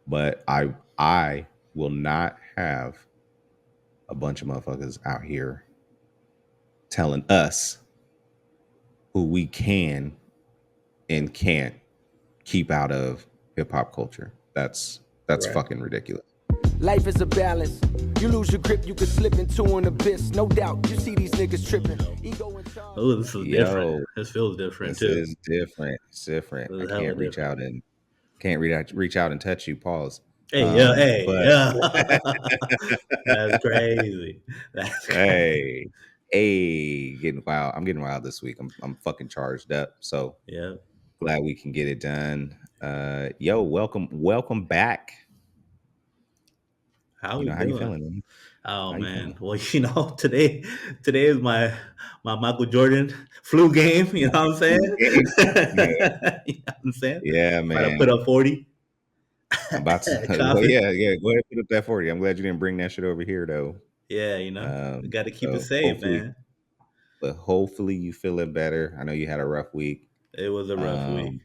but I will not have a bunch of motherfuckers out here telling us who we can and can't keep out of hip hop culture. That's Right. fucking ridiculous. Life is a balance. You lose your grip, you could slip into an abyss. No doubt, you see these niggas tripping. Ego and charge. Oh, this is different. Yo, This feels different this too. is different. It's different. This I is hella can't reach different. out and can't reach out and touch you. Pause. Hey, yeah, hey, But yeah. That's crazy. That's crazy. hey, hey, getting wild. I'm getting wild this week. I'm fucking charged up. So Yeah. glad we can get it done. Yo, welcome back. How we How you doing? feeling, man? Oh How you man. feeling? Well, today is my Michael Jordan flu game. You know what I'm saying? Okay. You Yeah, know what I'm saying? yeah, Try to man. put up 40. I'm about to. Well, Coffee. yeah. Go ahead, put up that 40. I'm glad you didn't bring that shit over here, though. Yeah, we got to keep it So safe, man. hopefully you feeling better. I know you had a rough week. It was a rough week. Um,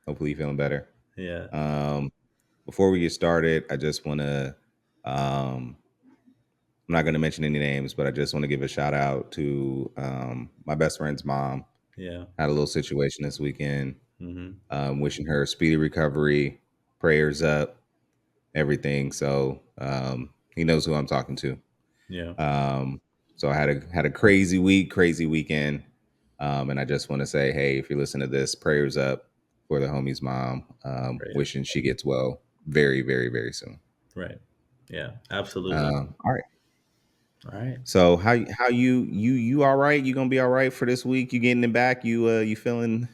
hopefully you feeling better. Yeah. Before we get started, I just want to. I'm not going to mention any names, but I just want to give a shout out to my best friend's mom. Yeah. Had a little situation this weekend. Hmm. Wishing her a speedy recovery. Prayers up. Everything. So he knows who I'm talking to. Yeah. So I had a crazy week, crazy weekend, and I just want to say, hey, if you listen to this, prayers up for the homie's mom. Right. Wishing she gets well very, very, very soon. Right. Yeah. Absolutely. All right. All right. So how you all right? You gonna be all right for this week? You getting it back? You feeling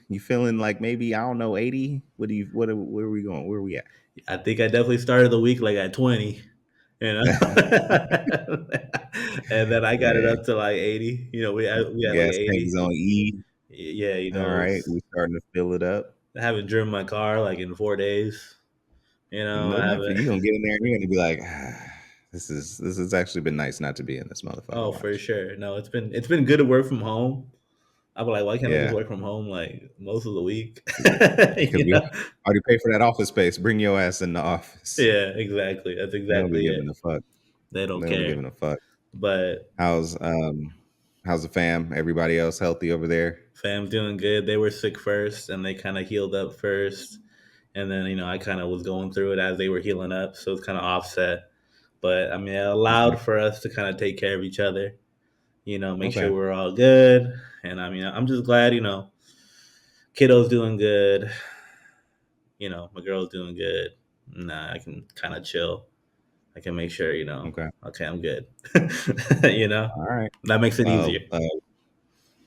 like maybe I don't know 80? Where are we going? Where are we at? I think I definitely started the week like at 20, you know, and then I got it Man, up to like 80. We had like gas tank 80. is on E. Yeah, All right, we starting to fill it up. I haven't driven my car like in 4 days. No, I nothing. haven't. You gonna get in there and you're gonna be like, this has actually been nice not to be in this motherfucking Oh, for watch. sure. No, it's been good to work from home. I'm like, why can't I just Yeah, work from home like most of the week? because you we know? already paid for that office space. Bring your ass in the office. Yeah, exactly. That's They don't be exactly it. giving a fuck. They don't They don't be care. giving a fuck. But How's how's the fam? Everybody else healthy over there? fam's doing good. They were sick first, and they kind of healed up first. And then I kind of was going through it as they were healing up, so it's kind of offset. But I mean, it Okay. allowed for us to kind of take care of each other, make sure Okay. we're all good. And I mean, I'm just glad, kiddo's doing good. My girl's doing good. Nah, I can kind of chill. I can make sure, Okay. okay, I'm good. All right. That makes it easier. Well,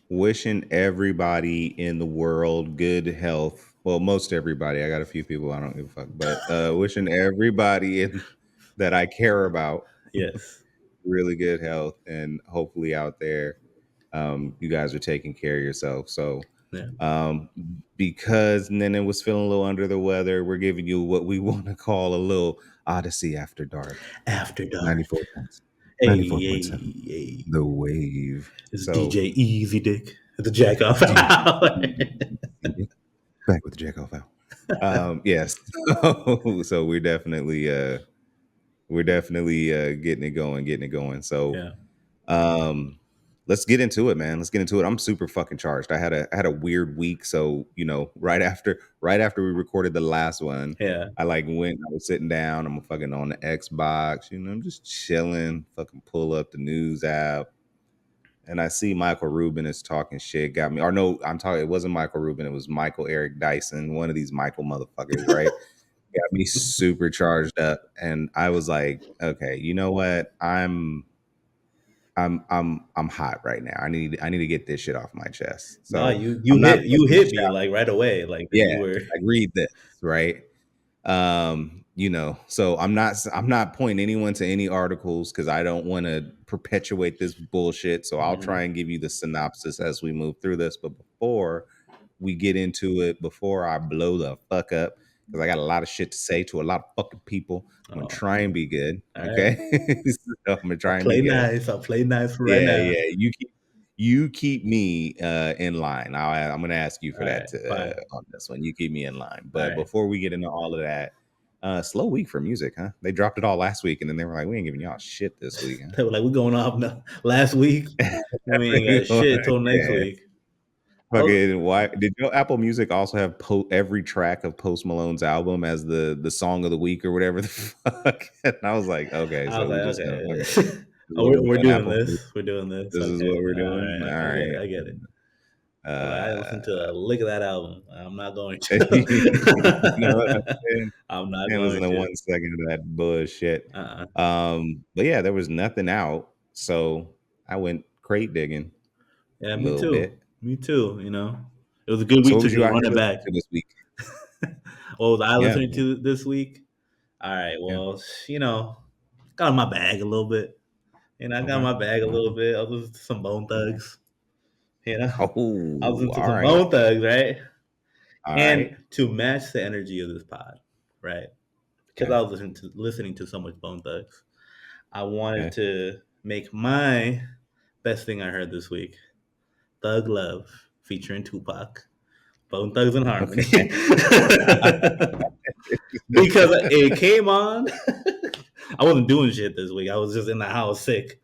wishing everybody in the world good health. Well, most everybody. I got a few people I don't give a fuck, but wishing everybody that I care about Yes. really good health, and hopefully out there, you guys are taking care of yourself. So, Yeah. um, because Nene was feeling a little under the weather, we're giving you what we want to call a little Odyssey After Dark. After dark. 94 cents. Hey, 94.7. hey, hey. The Wave. It's So, DJ Easy Dick. It's a jack off. back with the Jack off out. Yes. So we're definitely getting it going. So Yeah. um let's get into it, man. Let's get into it. I'm super fucking charged. I had a weird week. So, right after we recorded the last one, Yeah. I was sitting down, I'm fucking on the Xbox, I'm just chilling, fucking pull up the news app. And I see Michael Rubin is talking shit. Got me. Or no, I'm talking. It wasn't Michael Rubin. It was Michael Eric Dyson. One of these Michael motherfuckers, right? Got me super charged up, and I was like, okay, you know what? I'm hot right now. I need to get this shit off my chest. No, So you I'm you not hit you fucking hit me shout. like right away. Like Yeah, you were. like read this, right? So I'm not pointing anyone to any articles because I don't want to perpetuate this bullshit. So I'll try Mhm. and give you the synopsis as we move through this. But before we get into it, before I blow the fuck up, because I got a lot of shit to say to a lot of fucking people, I'm gonna Oh, try and be good. all right. Okay. So I'm gonna I'll try and be play good. nice. I'll play nice for right Yeah, now. yeah. You keep me in line. I'm gonna ask you All for right. that Fine. on this one. You keep me in line. All But right. before we get into all of that, Slow week for music, huh? They dropped it all last week, and then they were like, "We ain't giving y'all shit this week, They were like, "We're going off last week. huh?" We ain't got shit till next Yeah. week." Oh, Fucking why did your Apple Music also have every track of Post Malone's album as the song of the week or whatever the fuck? And I was like, okay, I was so we're like, just gonna fucking okay, this is oh, what we're we're doing, doing Apple Music. this. We're doing this. This is Okay, what we're all doing. right, All I get it. right. I get it. Well, I didn't listen to Uh a lick of that album. I'm not going you know what I'm to. saying? I'm not Can't listen going to to. 1 second of that bullshit. Uh-uh. But yeah, there was nothing out, so I went crate digging Yeah, a me little too. bit. Me too. You know, it was a good So week what to was you just out here run it listening back. to this week? What was I Yeah, listening to this week? All right. yeah. Well, got in my bag a little bit. I got in Okay. my bag a All little bit. I was listening to some Bone right. Thugs. You know, I was Oh, into all some right. Bone Thugs, right? All And right. to match the energy of this pod, right? Because Okay. I was listening to so much Bone Thugs, I wanted Okay. to make my best thing I heard this week, Thug Love, featuring Tupac, Bone Thugs and Harmony. Okay. Because it came on. I wasn't doing shit this week. I was just in the house sick,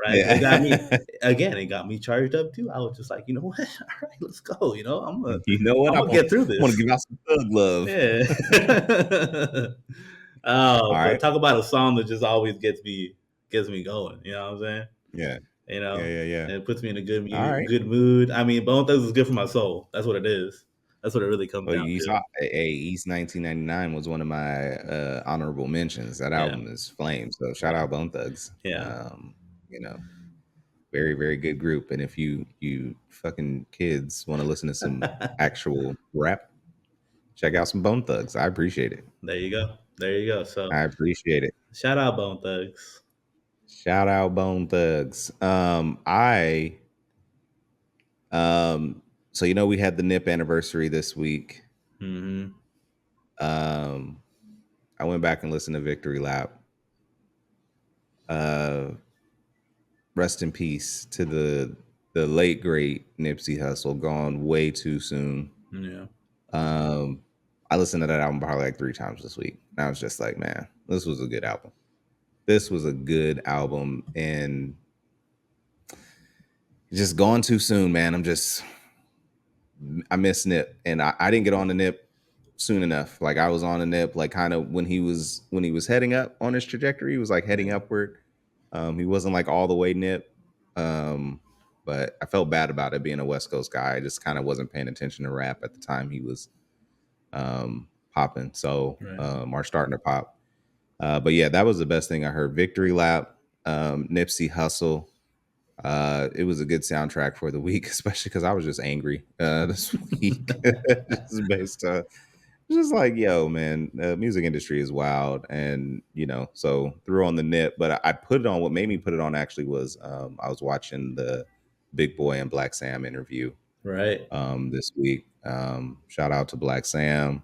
right? But it got me Yeah. again. It got me charged up too. I was just like, you know what? All right, let's go. You know what? I'm gonna get through I'm gonna this. give out some thug love. Yeah. All Oh, but right. talk about a song that just always gets me going. You know what I'm saying? Yeah. Yeah. Yeah. Yeah. And it puts me in a All right. good mood. I mean, Bone Thugs is good for my soul. That's what it is. That's what it really comes Well, down you to. saw, hey, East 1999 was one of my honorable mentions. That Yeah, album is flame. So shout out Bone Thugs. yeah. You know, very very good group. And if you fucking kids want to listen to some actual rap, check out some Bone Thugs. I appreciate it. There you go. There you go. So I appreciate it. shout out Bone Thugs. Shout out Bone Thugs. I so we had the Nip anniversary this week. Hmm. Um, I went back and listened to Victory Lap. Uh, Rest in peace to the late great Nipsey Hussle, gone way too soon. Yeah. Um, I listened to that album probably like 3 times this week. And I was just like, man, this was a good album. This was a good album, and just gone too soon, man. I miss Nip, and I didn't get on the Nip soon enough. Like I was on the Nip, like kind of when he was heading up on his trajectory. He was like heading Yeah. upward. He wasn't like all the way Nip, but I felt bad about it being a West Coast guy. I just kind of wasn't paying attention to rap at the time he was popping. So Right. or starting to pop. But yeah, that was the best thing I heard. Victory Lap, Nipsey Hussle. It was a good soundtrack for the week, especially because I was just angry this week. Just based just like, yo, man, the music industry is wild. And, so threw on the Nip, but I put it on. What made me put it on actually was I was watching the Big Boy and Black Sam interview Right. this week. Shout out to Black Sam.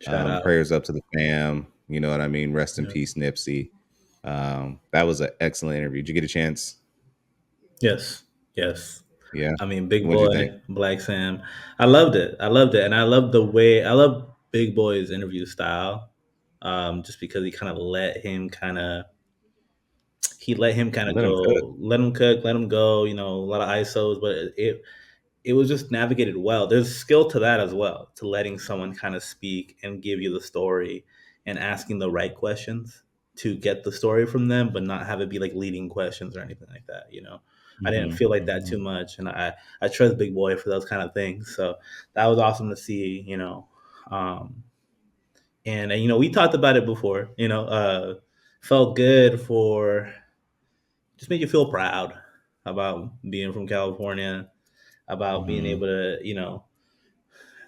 Shout out. Prayers up to the fam. You know what I mean? Rest in Yeah. peace, Nipsey. That was an excellent interview. Did you get a chance? Yes. Yes. Yeah. I mean, Big What'd you think? Boy, Black Sam. I loved it. I loved it, and I love Big Boy's interview style. Just because he let him kind of Let him cook. go, let him cook, let him go. A lot of ISOs, but it was just navigated well. There's skill to that as well, to letting someone kind of speak and give you the story and asking the right questions to get the story from them, but not have it be like leading questions or anything like that. I didn't Mhm, feel like that mhm. too much, and I trust Big Boy for those kind of things. So that was awesome to see. Um, and we talked about it before. Felt good for just made you feel proud about being from California, about being Mhm. able to,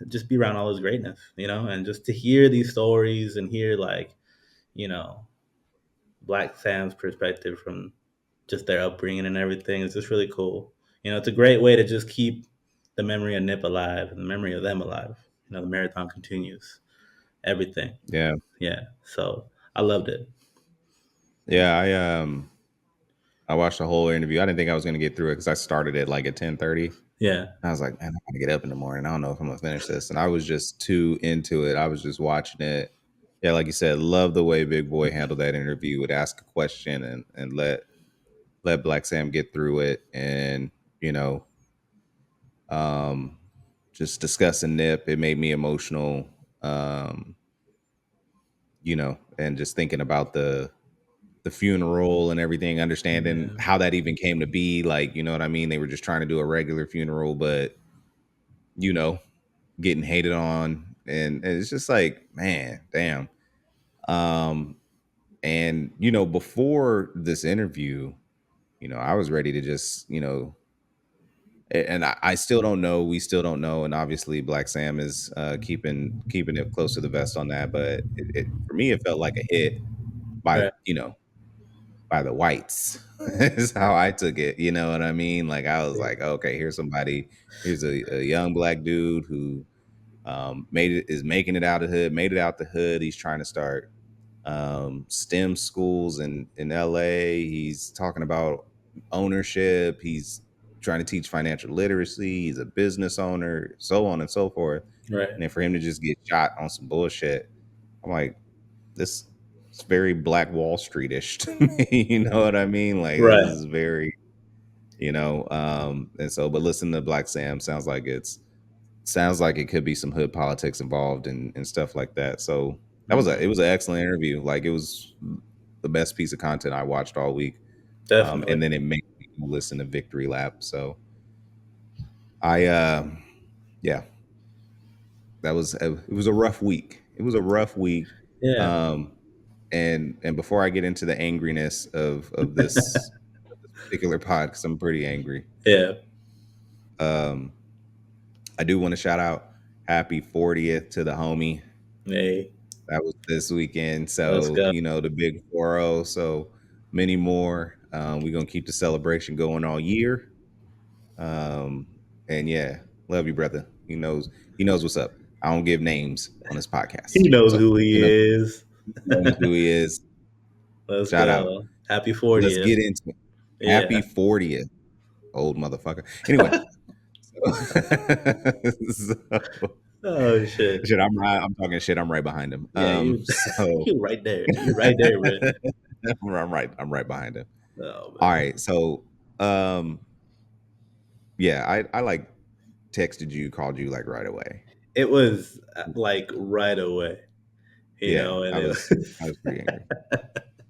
just be around all this greatness, and just to hear these stories and hear like, you know, Black Sam's perspective from just their upbringing and everything is just really cool. It's a great way to just keep the memory of Nip alive and the memory of them alive. The marathon continues. Everything. Yeah. Yeah. So I loved it. Yeah, I watched the whole interview. I didn't think I was gonna get through it because I started it like at 10:30. Yeah. I was like, man, I gotta get up in the morning. I don't know if I'm gonna finish this. And I was just too into it. I was just watching it. Yeah, like you said, love the way Big Boy handled that interview. Would ask a question and let Black Sam get through it, and you know, um, just discussing Nip. It made me emotional. Um, and just thinking about the funeral and everything, understanding Yeah, how that even came to be. Like, you know what I mean? They were just trying to do a regular funeral, but you know, getting hated on, and it's just like, man, damn. Um, and before this interview, I was ready to just, and I still don't know. We still don't know, and obviously, Black Sam is keeping it close to the vest on that. But for me, it felt like a hit by right, by the whites. Is how I took it. You know what I mean? Like I was like, okay, here's a young black dude who is making it out of the hood, made it out the hood. He's trying to start STEM schools in LA. He's talking about ownership. He's trying to teach financial literacy. He's a business owner, so on and so forth. right, And then for him to just get shot on some bullshit, I'm like, this it's very Black Wall Street-ish to me. You know what I mean? Like this right. is very, and so but listen to Black Sam sounds like it could be some hood politics involved and stuff like that. So it Hmm. was an excellent interview. Like it was the best piece of content I watched all week. And Definitely. then it made me listen to Victory Lap. So I yeah, it was a rough week. It was a rough week. Yeah, Um and before I get into the angriness of this particular pod, because I'm pretty angry, yeah. um, I do want to shout out happy 40th to the homie. Hey, That was this weekend. let's So, go. the big 4-0. So many more. We're gonna keep the celebration going all year. Um, and yeah, love you, brother. He knows what's up. I don't give names on this podcast. He knows So, who he is. he knows who he is. Let's Shout out. go. Happy Let's 40th. get into it. Happy Yeah. 40th, old motherfucker. Anyway, so, so Oh shit. shit, I'm right. I'm talking shit. I'm right behind him. Yeah, you So you right there. You right there, bro. I'm right. I'm right behind him. Oh All man. right. So, um, yeah, I like texted you, called you like right away. It was like right away, Yeah, and I it was was I was pretty angry.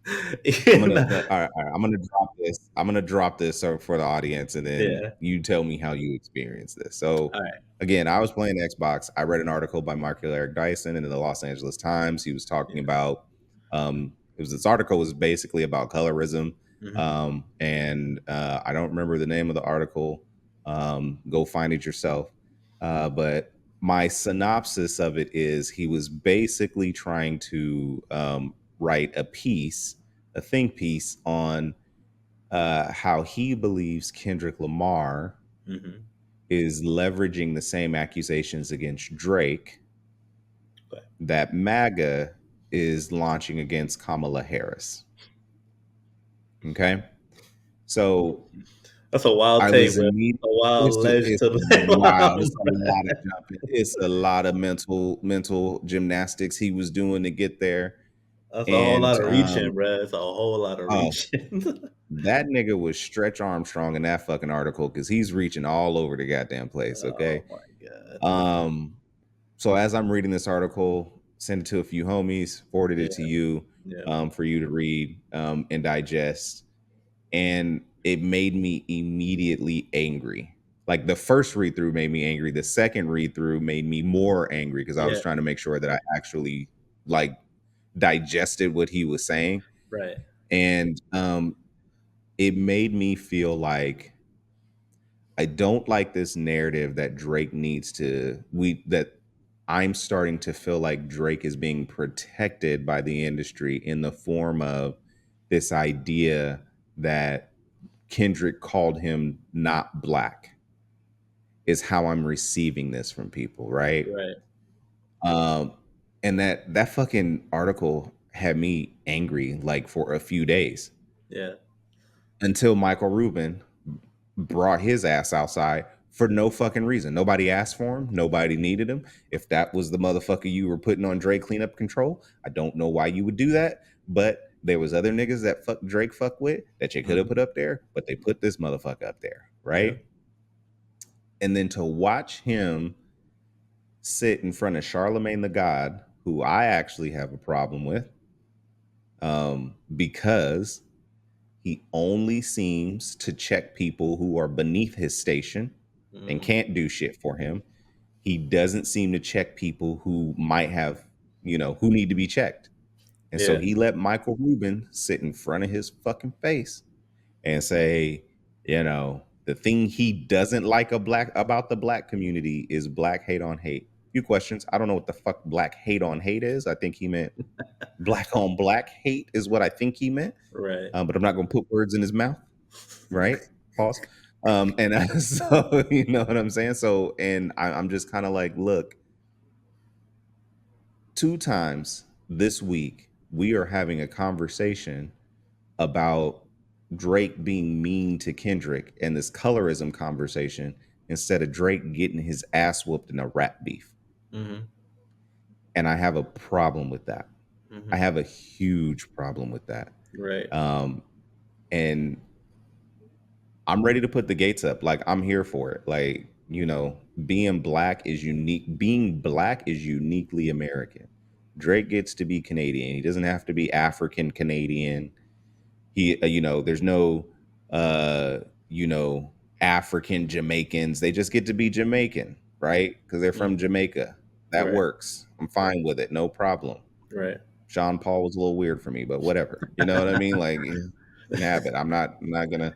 I'm you gonna know, all right, I'm gonna drop this. I'm gonna drop this for the audience, and then yeah. you tell me how you experience this. So, All right. again, I was playing Xbox. I read an article by Michael Eric Dyson in the Los Angeles Times. He was talking Yeah. about this article was basically about colorism, Hmm. and I don't remember the name of the article. Go find it yourself. But my synopsis of it is he was basically trying to write a think piece on how he believes Kendrick Lamar Hmm. is leveraging the same accusations against Drake Okay. that MAGA is launching against Kamala Harris. Okay. So That's a wild I take, was bro. immediately, A wild ledge it's to lay wild. on, It's a bro. lot of jumping. It's a lot of mental gymnastics he was doing to get there. That's a whole lot And of reaching, bro. It's a whole lot of oh, reaching. that nigga was Stretch Armstrong in that fucking article because he's reaching all over the goddamn place. Okay. Oh my god. Um, so as I'm reading this article, send it to a few homies, forwarded it to Yeah. you Yeah. for you to read and digest. And it made me immediately angry. Like the first read through made me angry. The second read through made me more angry because I was Yeah. trying to make sure that I actually like digested what he was saying. Right. And it made me feel like I don't like this narrative that Drake needs to we that I'm starting to feel like Drake is being protected by the industry in the form of this idea that Kendrick called him not black is how I'm receiving this from people, right? Right. Um and that fucking article had me angry like for a few days Yeah. until Michael Rubin brought his ass outside for no fucking reason. Nobody asked for him. Nobody needed him. If that was the motherfucker you were putting on Drake cleanup control, I don't know why you would do that. But there was other niggas that Drake fuck with that you could have Mhm. put up there, but they put this motherfucker up there, Yeah. right? And then to watch him sit in front of Charlemagne the God, who I actually have a problem with, because he only seems to check people who are beneath his station and Mhm. can't do shit for him. He doesn't seem to check people who might have, who need to be checked. And so Yeah. he let Michael Rubin sit in front of his fucking face and say, the thing he doesn't like about the black community is black hate on hate. Few questions. I don't know what the fuck black hate on hate is. I think he meant black on black hate is what I think he meant. Right. But I'm not going to put words in his mouth. Right? Pause. And so you know what I'm saying. So, and I'm just kind of like, look, 2 times this week we are having a conversation about Drake being mean to Kendrick and this colorism conversation instead of Drake getting his ass whooped in a rap beef. Mhm. And I have a problem with that. I Mhm. have a huge problem with that. Right. Um, and I'm ready to put the gates up. Like, I'm here for it. Like, being black is unique. Being black is uniquely American. Drake gets to be Canadian. He doesn't have to be African Canadian. He, there's no, uh, you know, African Jamaicans. They just get to be Jamaican, right? Because they're from Mhm. Jamaica. That Right. works. I'm fine with it. No problem. Right. Sean Paul was a little weird for me, but whatever. You know what I mean? Like, you can have it. I'm not gonna.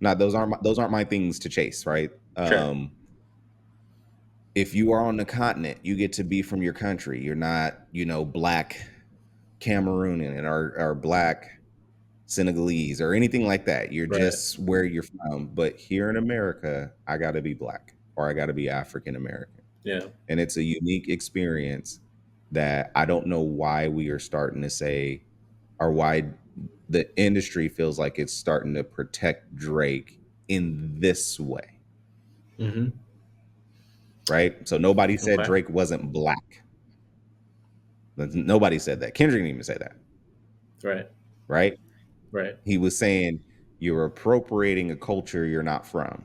Not those aren't my things to chase, right? Sure. If you are on the continent, you get to be from your country. You're not, black Cameroonian or black Senegalese or anything like that. You're Right. just where you're from. But here in America, I got to be black or I got to be African American. Yeah. And it's a unique experience that I don't know why we are starting to say, or why the industry feels like it's starting to protect Drake in this way, Mhm. right? So nobody said Okay. Drake wasn't black. Nobody said that. Kendrick didn't even say that, Right. right? Right. He was saying you're appropriating a culture you're not from.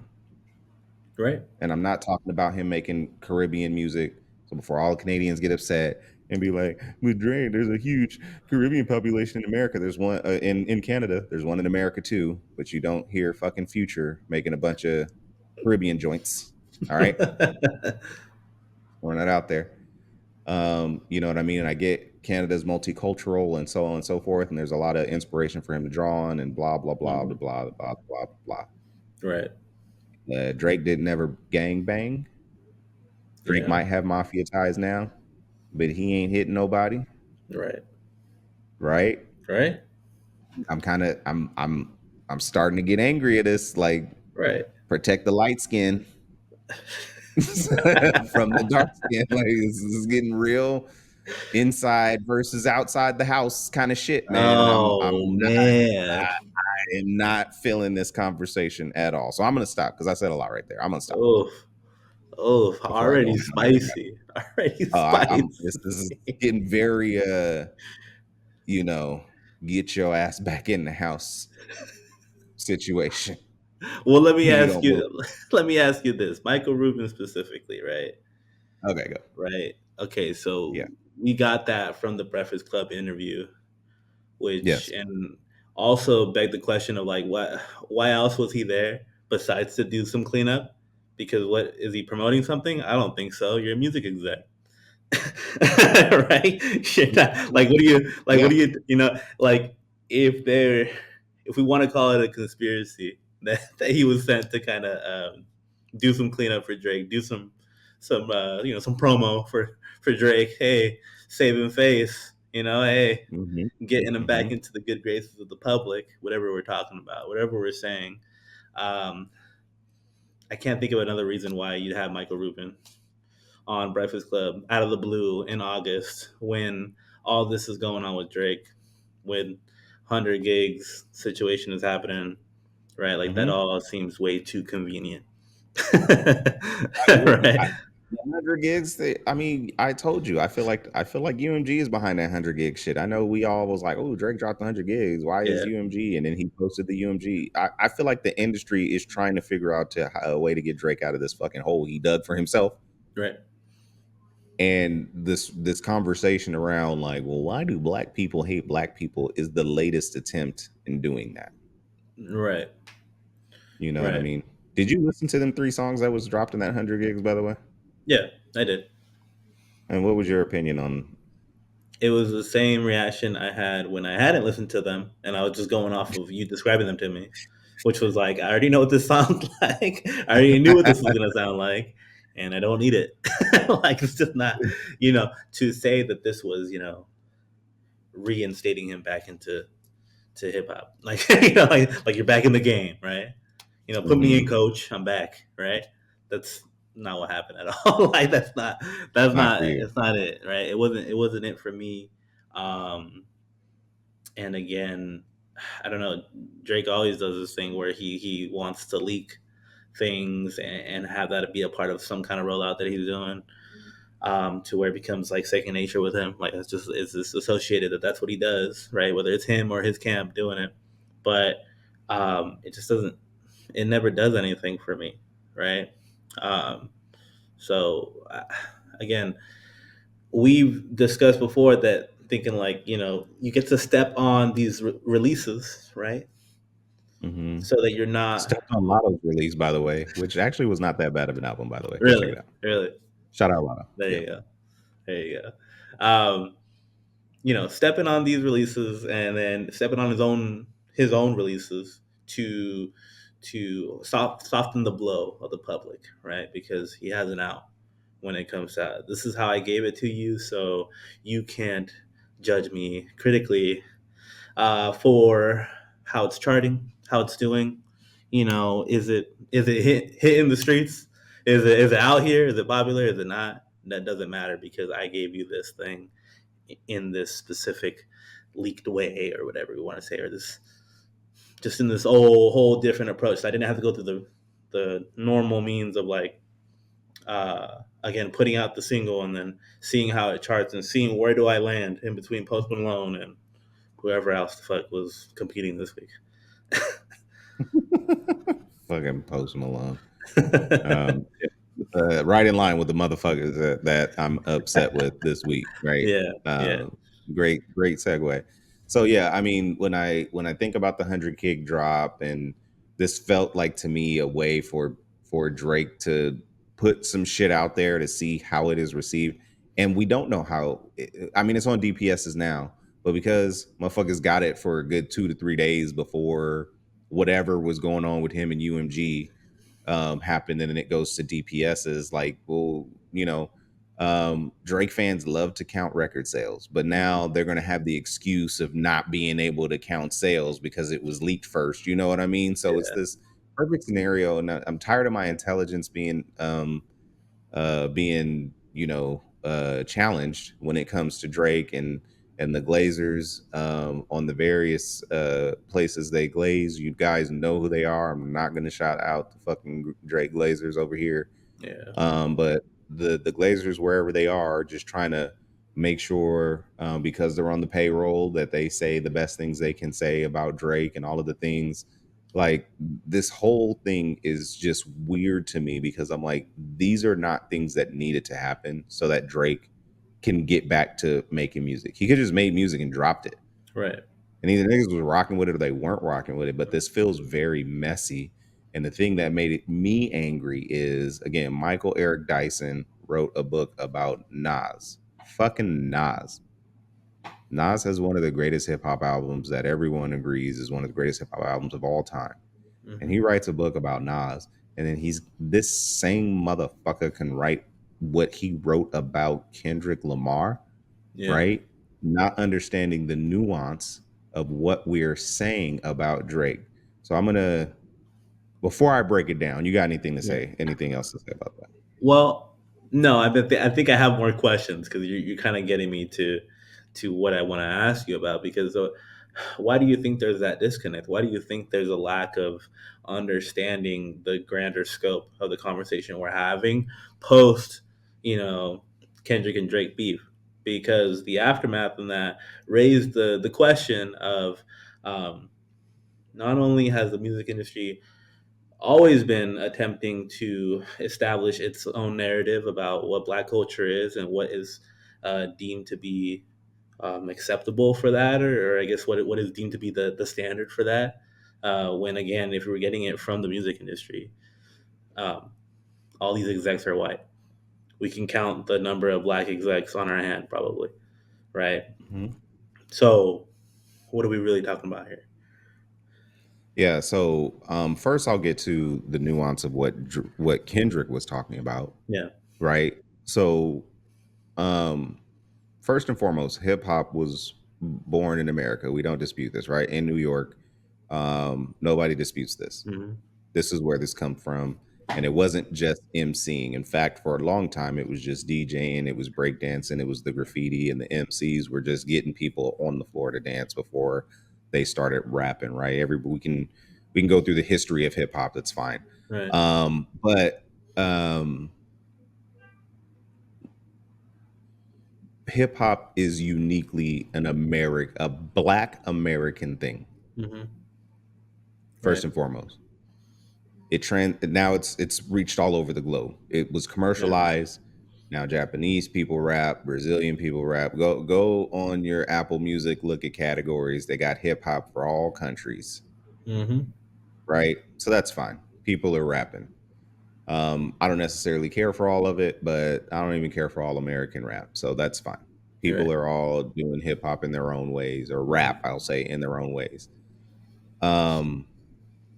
Right. And I'm not talking about him making Caribbean music. So before all Canadians get upset and be like, with Drake, there's a huge Caribbean population in America. There's one in Canada. There's one in America too. But you don't hear fucking Future making a bunch of Caribbean joints. All right, we're not out there. You know what I mean? And I get Canada's multicultural and so on and so forth. And there's a lot of inspiration for him to draw on and blah blah blah blah Mhm. blah blah blah blah. Right. Drake did never gang bang. Drake Yeah. might have mafia ties now, but he ain't hitting nobody, Right. right? Right. I'm starting to get angry at this. Like, Right. protect the light skin from the dark skin. Like, this is getting real inside versus outside the house kind of shit, man. And Oh man. I am not feeling this conversation at all. So I'm gonna stop because I said a lot right there. I'm gonna stop Oof. Oof. before I go Already on another rant. spicy. Already I'm this is spicy. getting very you know, get your ass back in the house situation. Well, let me You ask don't move. you. Let me ask you this, Michael Rubin specifically, right? Okay, go. Right. Okay. So Yeah. we got that from the Breakfast Club interview, which Yes. and also begged the question of like, what? Why else was he there besides to do some cleanup? Because what is he promoting something? I don't think so. You're a music exec. Right? You're not, like, what do you like? What Yeah. do you like? If there, if we want to call it a conspiracy, that he was sent to kind of do some cleanup for Drake, do some promo for Drake. Hey, saving face. Hey, Mm-hmm. getting him Mm-hmm. back into the good graces of the public. Whatever we're talking about, whatever we're saying. Um, I can't think of another reason why you'd have Michael Rubin on Breakfast Club out of the blue in August when all this is going on with Drake, when 100 gigs situation is happening, right? Like that Mm-hmm. all seems way too convenient. I wouldn't. Right. The 100 gigs. I mean, I told you. I feel like UMG is behind that 100 gig shit. I know we all was like, "Oh, Drake dropped 100 gigs. Why is Yeah. UMG?" And then he posted the UMG. I feel like the industry is trying to figure out a way to get Drake out of this fucking hole he dug for himself. Right. And this conversation around like, well, why do black people hate black people is the latest attempt in doing that. Right. You know what I Right. mean? Did you listen to them 3 songs that was dropped in that 100 gigs, by the way? Yeah, I did. And what was your opinion on? It was the same reaction I had when I hadn't listened to them, and I was just going off of you describing them to me, which was like, I already know what this sounds like. I already knew what this was gonna sound like, and I don't need it. Like, it's just not, to say that this was, reinstating him back into hip hop, like, like you're back in the game, right? Put me in, Mhm. coach. I'm back, right? That's not what happened at all. Like, Not for you. it's not it, right? It wasn't it for me. Um, and again, I don't know. Drake always does this thing where he wants to leak things and have that be a part of some kind of rollout that he's doing, to where it becomes like second nature with him. Like, it's just associated that that's what he does, right? Whether it's him or his camp doing it, but it just doesn't. It never does anything for me, right? Um, so again, we've discussed before that thinking like, you get to step on these releases, right? Hmm. So that you're not Stepped on Lotto's release, by the way, which actually was not that bad of an album, by the way. Go check it really, out. really. Shout out Lotto. There Yeah. you go. There you go. Stepping on these releases and then stepping on his own releases to soften the blow of the public, right? Because he has an out when it comes to, this is how I gave it to you, so you can't judge me critically for how it's charting, how it's doing. Is it hitting the streets? Is it out here? Is it popular? Is it not? That doesn't matter because I gave you this thing in this specific leaked way or whatever we want to say, or this just in this whole different approach. So I didn't have to go through the normal means of like again putting out the single and then seeing how it charts and seeing where do I land in between Post Malone and whoever else the fuck was competing this week. Fucking Post Malone. Um, right in line with the motherfuckers that I'm upset with this week, right? Yeah, yeah, Great segue. So yeah, I mean, when I think about the 100 gig drop, and this felt like to me a way for Drake to put some shit out there to see how it is received, and we don't know how. I mean, it's on DPSs now, but because motherfuckers got it for a good 2 to 3 days before whatever was going on with him and UMG happened, and then it goes to DPSs. Like, well, Drake fans love to count record sales, but now they're going to have the excuse of not being able to count sales because it was leaked first. You know what I mean? So it's yeah, this perfect scenario, and I'm tired of my intelligence being challenged when it comes to Drake and the Glazers on the various places they glaze. You guys know who they are. I'm not going to shout out the fucking Drake Glazers over here, yeah, but the Glazers, wherever they are just trying to make sure, because they're on the payroll, that they say the best things they can say about Drake and all of the things. Like, this whole thing is just weird to me because I'm like, these are not things that needed to happen so that Drake can get back to making music. He could just made music and dropped it, right, and either niggas was rocking with it or they weren't rocking with it. But this feels very messy. And the thing that made me angry is, again, Michael Eric Dyson wrote a book about Nas. Fucking Nas. Nas has one of the greatest hip hop albums that everyone agrees is one of the greatest hip hop albums of all time. And hmm, he writes a book about Nas. And then this same motherfucker can write what he wrote about Kendrick Lamar, yeah, right? Not understanding the nuance of what we're saying about Drake. So I'm gonna, before I break it down, you got anything to yeah. say? Anything else to say about that? Well, no, I think I have more questions because you're kind of getting me to to what I want to ask you about, because why do you think there's that disconnect? Why do you think there's a lack of understanding the grander scope of the conversation we're having post, you know, Kendrick and Drake beef? Because the aftermath of that raised the question of, um, not only has the music industry always been attempting to establish its own narrative about what Black culture is and what is deemed to be acceptable for that, or I guess what is deemed to be the standard for that. When again, if we're getting it from the music industry, um, all these execs are white. We can count the number of Black execs on our hand, probably, right? Mhm. So, what are we really talking about here? Yeah. So first, I'll get to the nuance of what Kendrick was talking about, Yeah. right? So um, first and foremost, hip hop was born in America. We don't dispute this, right? In New York, nobody disputes this. Hmm. This is where this come from. And it wasn't just emceeing. In fact, for a long time, it was just DJing, it was breakdancing, it was the graffiti, and the MCs were just getting people on the floor to dance before they started rapping. Right? Every we can go through the history of hip hop. That's fine. Right. But hip hop is uniquely a Black American thing. Hmm. First Right. and foremost, now it's reached all over the globe. It was Yeah. commercialized. Now Japanese people rap, Brazilian people rap. Go on your Apple Music, look at categories. They got hip hop for all countries, Hmm. right? So that's fine. People are rapping. I don't necessarily care for all of it, but I don't even care for all American rap. So that's fine. People Right. are all doing hip hop in their own ways, or rap, I'll say, in their own ways. Um,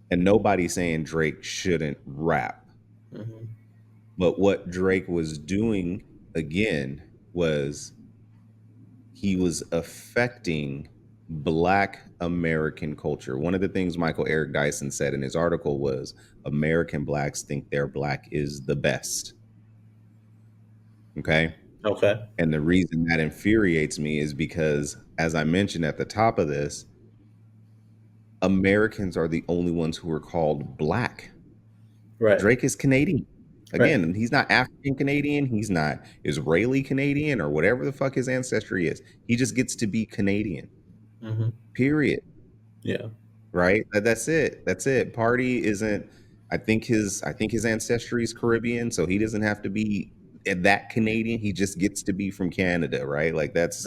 and nobody's saying Drake shouldn't rap. Hmm. But what Drake was doing again was he was affecting Black American culture. One of the things Michael Eric Dyson said in his article was American Blacks think their Black is the best. Okay. Okay. And the reason that infuriates me is because, as I mentioned at the top of this, Americans are the only ones who are called Black. Right. Drake is Canadian. Right. Again, he's not African Canadian. He's not Israeli Canadian or whatever the fuck his ancestry is. He just gets to be Canadian. Hmm. Period. Yeah. Right? That's it. That's it. Party isn't. I think his ancestry is Caribbean, so he doesn't have to be that Canadian. He just gets to be from Canada, right? Like that's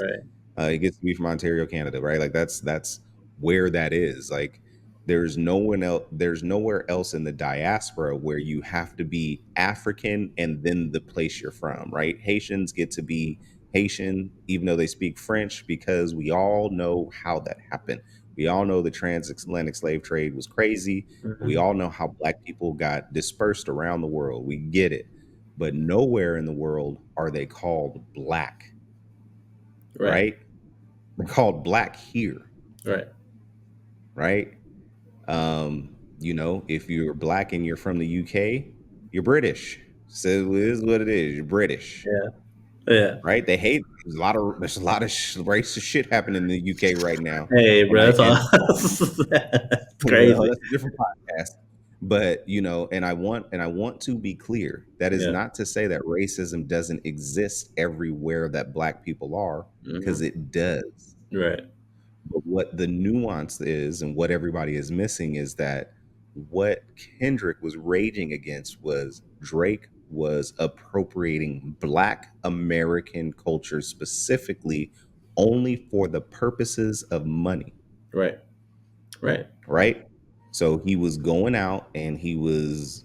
Right. he gets to be from Ontario, Canada, right? Like that's where that is. Like there's nowhere else in the diaspora where you have to be African and then the place you're from, right? Haitians get to be Haitian even though they speak French because we all know how that happened. We all know the transatlantic slave trade was crazy. We Hmm. all know how Black people got dispersed around the world. We get it. But nowhere in the world are they called Black, Right. right? They're called Black here, Right. right? If you're Black and you're from the UK, you're British. So it is what it is. You're British, Yeah. Yeah. right? They hate. There's a lot of racist shit happening in the UK right now, Hey, and bro, I that's and all. That's well, crazy. that's a different podcast. But and I want to be clear. That is Yeah. not to say that racism doesn't exist everywhere that Black people are, because Hmm. it does. Right. But what the nuance is and what everybody is missing is that what Kendrick was raging against was Drake was appropriating Black American culture specifically only for the purposes of money, Right. Right. right? So he was going out and he was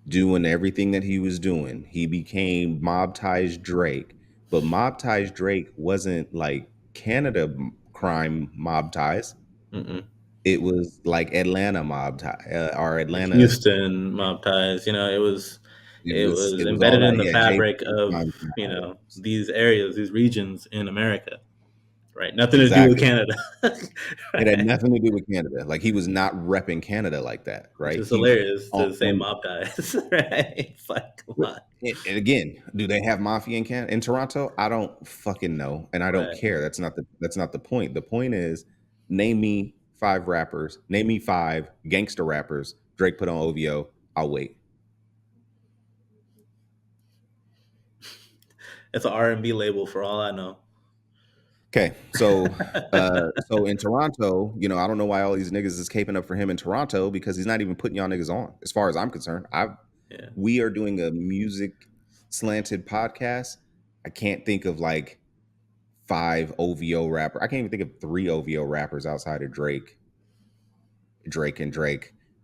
doing everything that he was doing. He became Mob Ties Drake, but Mob Ties Drake wasn't like Canada crime Mob Ties. Mm-mm. It was like Atlanta mob tie or Atlanta. Houston mob ties. It It was was all embedded in that. the Yeah, J. fabric of Crime ties. these areas, these regions in America. Right. Nothing to do with Exactly. Canada. It had Right. nothing to do with Canada. Like he was not repping Canada like that, Which right? is He hilarious to say on mob ties. Right. It's like, come on. and again, do they have mafia in Canada in Toronto? I don't fucking know, and I don't Right. care. That's not the point. The point is, name me five rappers. Name me five gangster rappers Drake put on OVO. I'll wait. It's an R&B label for all I know. Okay, so in Toronto, I don't know why all these niggas is caping up for him in Toronto because he's not even putting y'all niggas on. As far as I'm concerned, Yeah. we are doing a music slanted podcast. I can't think of like five OVO rapper. I can't even think of three OVO rappers outside of Drake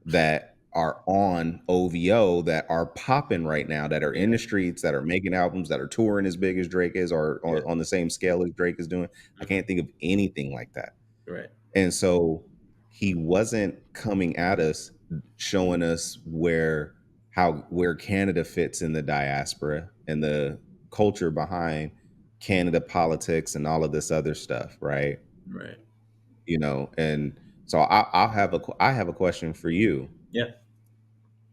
that are on OVO that are popping right now, that are in Yeah. the streets, that are making albums, that are touring as big as Drake is, or Yeah. on the same scale as Drake is doing. I Mhm. can't think of anything like that. Right. And so he wasn't coming at us showing us where Canada fits in the diaspora and the culture behind Canada politics and all of this other stuff, right? Right. And so I have a question for you. Yeah.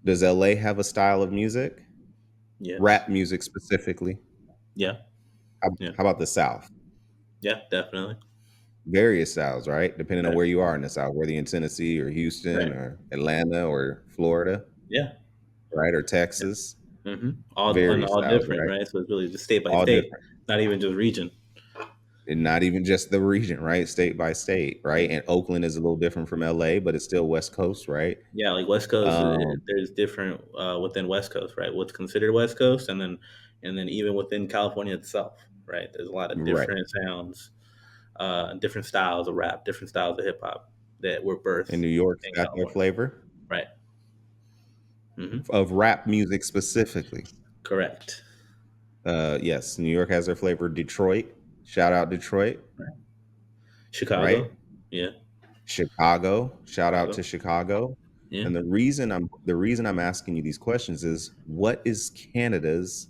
Does LA have a style of music? Yes. Rap music specifically? Yeah. How, Yeah. how about the South? Yeah. Definitely. Various styles, right? Depending on Right. where you are in the South, whether you're in Tennessee or Houston Right. or Atlanta or Florida, Yeah. right? Or Yeah. Texas, All and various all styles, different, right? right? So it's really just state by All state, different. not even just region. And not even just the region, right? State by state, Yeah. right? And Oakland is a little different from LA, but it's still West Coast, right? Yeah, like West Coast, Um, there's different within West Coast, right? What's considered West Coast, and then even within California itself, right? There's a lot of right. different sounds, different styles of rap, different styles of hip hop that were And birthed New York's in got their California, flavor right? Hmm. of rap music specifically. Correct. Yes, New York has their flavor. Detroit, shout out Detroit, Right. right? Chicago, yeah, Chicago, shout out Chicago, to Chicago. yeah, And the reason I'm asking you these questions is what is Canada's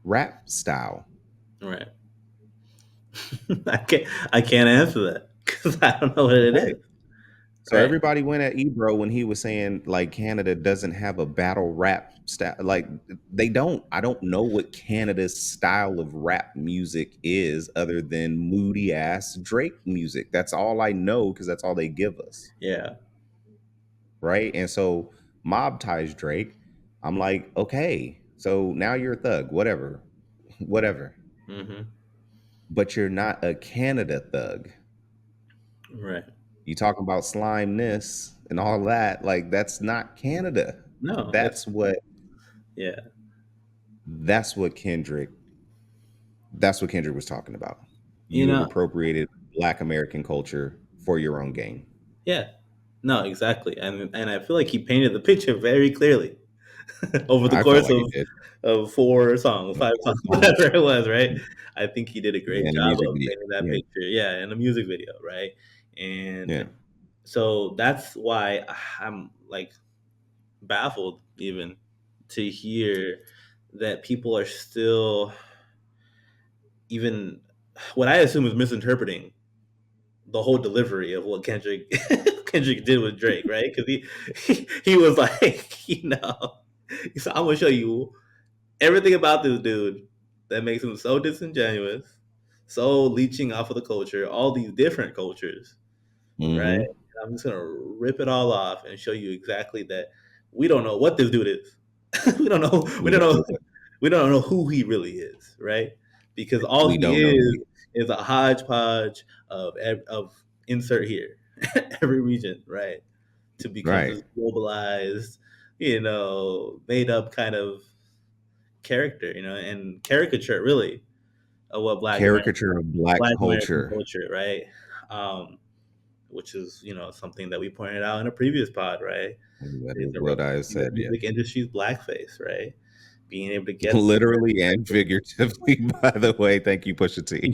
rap style? right. I can't answer that because I don't know what it Okay. is, So right? everybody went at Ebro when he was saying like Canada doesn't have a battle rap style. Like they don't. I don't know what Canada's style of rap music is other than moody ass Drake music. That's all I know because that's all they give us. Yeah, Right. And so Mob ties Drake. I'm like, okay, so now you're a thug, whatever, whatever. hmm, But you're not a Canada thug. right. You talking about slimeness and all that, like that's not Canada. No, That's what yeah. that's what Kendrick that's what Kendrick was talking about. You You have know, appropriated Black American culture for your own gain. yeah. No, exactly. And I feel like he painted the picture very clearly over the I felt course like it did. of four songs, Of five four songs, songs. whatever it was, right? I think he did a Yeah, great in the job music of video. painting that Yeah, picture. Yeah, in the music video, right? yeah. And so that's why I'm like baffled even to hear that people are still even what I assume is misinterpreting the whole delivery of what Kendrick Kendrick did with Drake, right? Because he was like, he said, "I'm gonna show you everything about this dude that makes him so disingenuous, so leeching off of the culture, all these different cultures, right? Mm-hmm. And I'm just gonna rip it all off and show you exactly that we don't know what this dude is. we don't know. We We don't don't know. know what We don't know who he really is, right? Because all we he don't know who he is a hodgepodge of insert here, every region, right? To is. become Right. this globalized, made up kind of character, and caricature really of what Caricature of Black Black American culture. culture, right? Um, which is something that we pointed out in a previous pod, right? That Is is the what I representing the said, yeah. music industry's blackface, right? Being able to get Literally and figuratively, by the way. Thank you, Pusha T.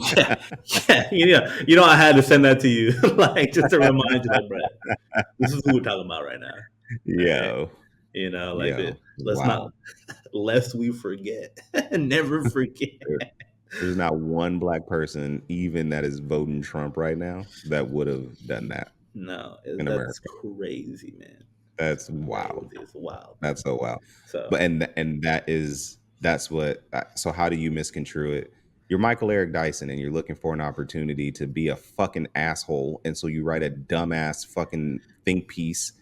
yeah, yeah, I had to send that to you, like just to remind you, like, Brett, this is who we're talking about right now, right? Yo, Like yo, let's not wow. lest we forget, never forget. There's not one black person, even that is voting Trump right now, that would have done that No, in that's America. crazy, man. That's Crazy. wild. It's wild. That's so wild. So But and that's what. So how do you misconstrue it? You're Michael Eric Dyson, and you're looking for an opportunity to be a fucking asshole, and so you write a dumbass fucking think piece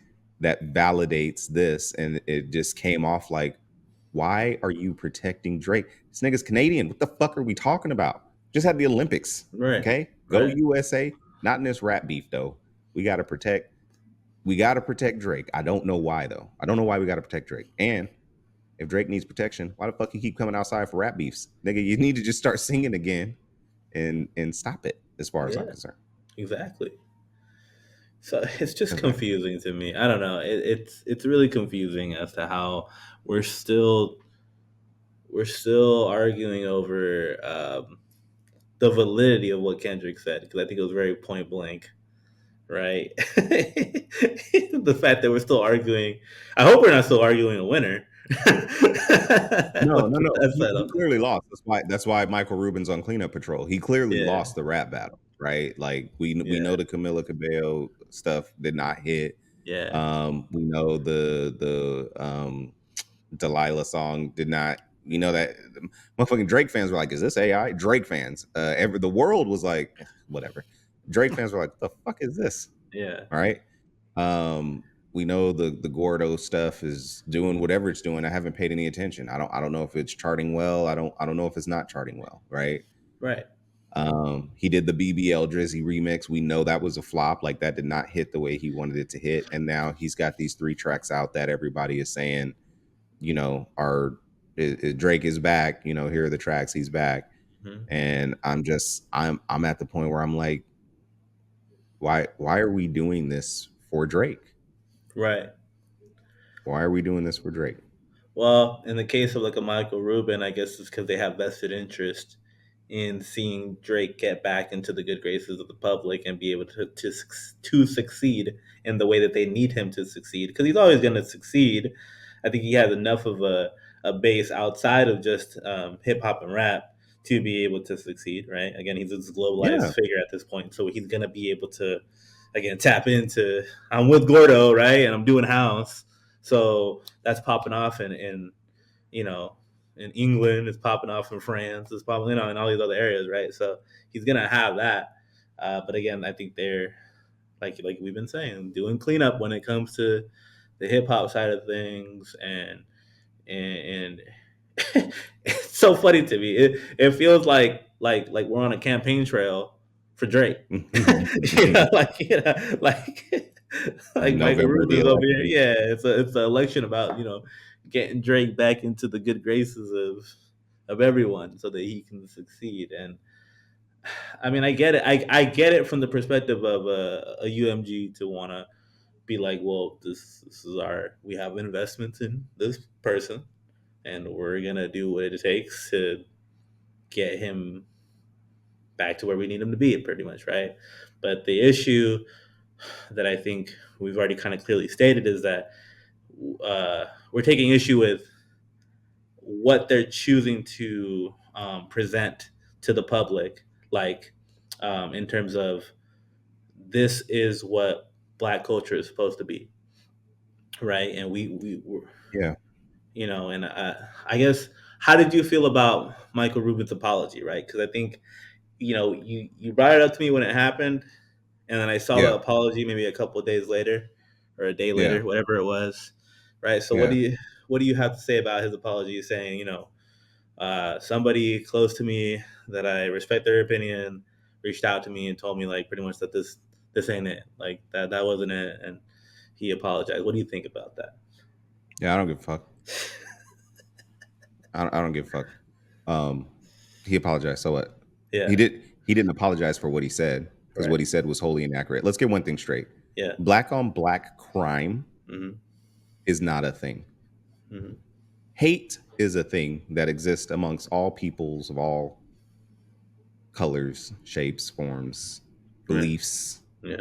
that validates this, and it just came off like, why are you protecting Drake? This nigga's Canadian. What the fuck are we talking about? Just had the Olympics. right, Okay, go right. USA. Not in this rap beef though. We got to protect we got to protect Drake. I don't know why though. I don't know why we got to protect Drake. And if Drake needs protection, why the fuck you keep coming outside for rap beefs, nigga? You need to just start singing again and stop it. As far as I'm Yeah, concerned, exactly. So it's just that's my confusing to me. I don't know. It's really confusing as to how we're still we're still arguing over the validity of what Kendrick said, because I think it was very point blank, right? The fact that we're still arguing, I hope we're not still arguing a winner. no, With no, no. that He setup. clearly lost. That's why Michael Rubin's on cleanup patrol. He clearly Yeah, lost the rap battle, right? Like we yeah, know the Camila Cabello stuff did not hit. yeah, We know the Delilah song did not. You know that motherfucking Drake fans were like, "Is this AI?" Drake fans, the world was like, "Whatever." Drake fans were like, "What the fuck is this?" yeah, All right. We know the Gordo stuff is doing whatever it's doing. I haven't paid any attention. I don't know if it's charting well. I don't know if it's not charting well. Right. right, He did the BBL Drizzy remix. We know that was a flop. Like that did not hit the way he wanted it to hit. And now he's got these 3 tracks out that everybody is saying, are Drake is back. Here are the tracks. He's back. hmm, And I'm at the point where I'm like, why are we doing this for Drake? right. Why are we doing this for Drake? Well, in the case of like a Michael Rubin, I guess it's because they have vested interest in seeing Drake get back into the good graces of the public and be able to succeed in the way that they need him to succeed. Because he's always going to succeed. I think he has enough of a base outside of just hip hop and rap to be able to succeed. Right? Again, he's this globalized Yeah. figure at this point, so he's going to be able to again tap into. I'm with Gordo, right, and I'm doing house. So that's popping off in you know in England, it's popping off in France, it's popping in all these other areas, right? So he's gonna have that. But again, I think they're like we've been saying, doing cleanup when it comes to the hip hop side of things, and it's so funny to me. It feels like we're on a campaign trail for Drake. Like like Michael November the Rubin's over here. election. Yeah, it's an election about getting Drake back into the good graces of everyone so that he can succeed. And I mean, I get it. I get it from the perspective of a UMG to want to be like, well, this is our we have investments in this person, and we're gonna do what it takes to get him back to where we need him to be, pretty much, right? But the issue that I think we've already kind of clearly stated is that we're taking issue with what they're choosing to present to the public, like in terms of this is what Black culture is supposed to be, right? And we're, Yeah. and I guess, how did you feel about Michael Rubin's apology, right? Because I think you brought it up to me when it happened, and then I saw the Yeah. apology maybe a couple of days later or a day Yeah. later, whatever it was, right? So Yeah. what do you have to say about his apology, saying somebody close to me that I respect their opinion reached out to me and told me like pretty much that this ain't it, like that wasn't it, and he apologized. What do you think about that? Yeah. I don't give a fuck. I don't give a fuck. Um, he apologized. So what? Yeah, He didn't apologize for what he said because right. what he said was wholly inaccurate. Let's get one thing straight. Yeah. Black on black crime Hmm. is not a thing. Hmm. Hate is a thing that exists amongst all peoples of all colors, shapes, forms, Right. beliefs, Yeah.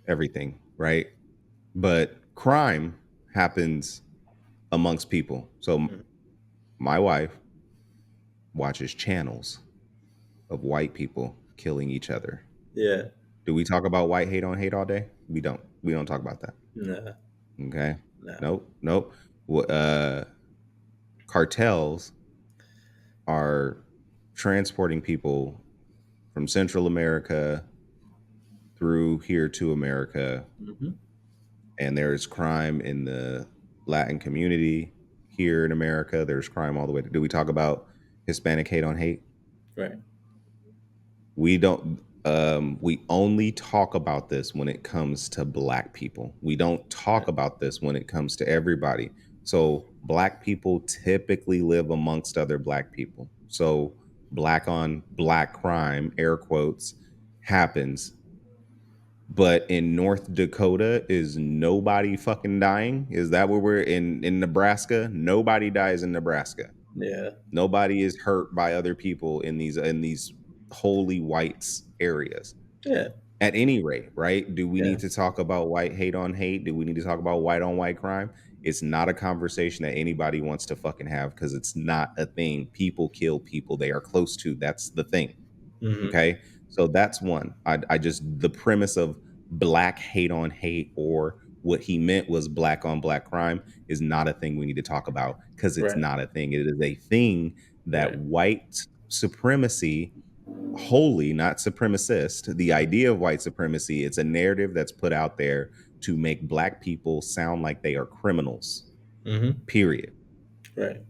everything, right? But crime happens amongst people. So Mhm. my wife watches channels. of white people killing each other. Yeah. Do we talk about white hate on hate all day? We don't. We don't talk about that. No. Okay. No. Nope. Nope. Cartels are transporting people from Central America through here to America, Mm-hmm. and there's crime in the Latin community here in America. There's crime all the way to. Do we talk about Hispanic hate on hate? Right. We don't. We only talk about this when it comes to black people. We don't talk Right. about this when it comes to everybody. So black people typically live amongst other black people. So black on black crime, air quotes, happens. But in North Dakota, is nobody fucking dying? Is that where we're in Nebraska? Nobody dies in Nebraska. Yeah. Nobody is hurt by other people in these holy whites areas. Yeah. At any rate, right? Do we Yeah. need to talk about white hate on hate? Do we need to talk about white on white crime? It's not a conversation that anybody wants to fucking have because it's not a thing. People kill people they are close to. That's the thing. Mm-hmm. Okay. So that's one. I just, the premise of black hate on hate, or what he meant was black on black crime, is not a thing we need to talk about because it's Right. not a thing. It is a thing that Right. white supremacy, wholly not supremacist, the idea of white supremacy, it's a narrative that's put out there to make black people sound like they are criminals, Mm-hmm. period. Right.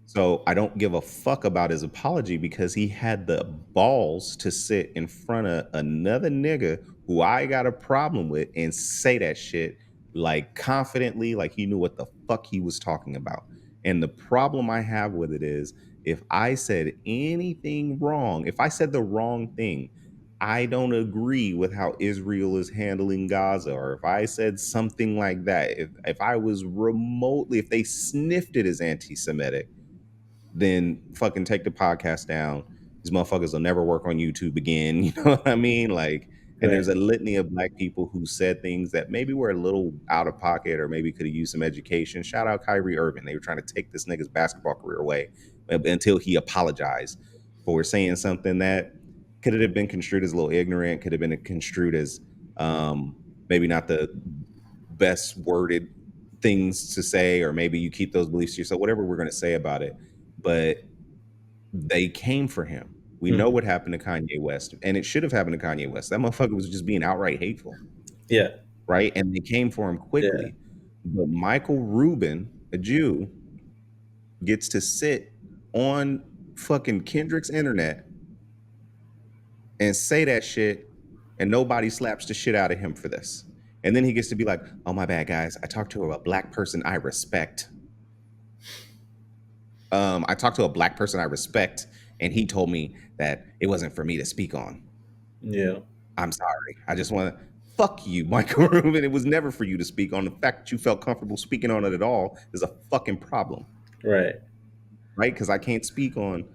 So I don't give a fuck about his apology because he had the balls to sit in front of another nigga who I got a problem with and say that shit like confidently, like he knew what the fuck he was talking about. And the problem I have with it is, if I said anything wrong, if I said the wrong thing, I don't agree with how Israel is handling Gaza, or if I said something like that, if I was remotely, if they sniffed it as anti-Semitic, then fucking take the podcast down. These motherfuckers will never work on YouTube again. You know what I mean? Like, and Right. there's a litany of black people who said things that maybe were a little out of pocket or maybe could have used some education. Shout out Kyrie Irving. They were trying to take this nigga's basketball career away until he apologized for saying something that could have been construed as a little ignorant, could have been construed as maybe not the best worded things to say, or maybe you keep those beliefs to yourself, whatever we're going to say about it. But they came for him. We know Mm-hmm. what happened to Kanye West, and it should have happened to Kanye West. That motherfucker was just being outright hateful, Yeah. right? And they came for him Yeah. quickly. But Michael Rubin, a Jew, gets to sit on fucking Kendrick's internet and say that shit, and nobody slaps the shit out of him for this. And then he gets to be like, "Oh, my bad, guys. I talked to a black person I respect. I talked to a black person I respect, and he told me that it wasn't for me to speak on. Yeah. I'm sorry. I just want to fuck you, Michael Rubin. It was never for you to speak on. The fact that you felt comfortable speaking on it at all is a fucking problem, Right. right? Because I can't speak on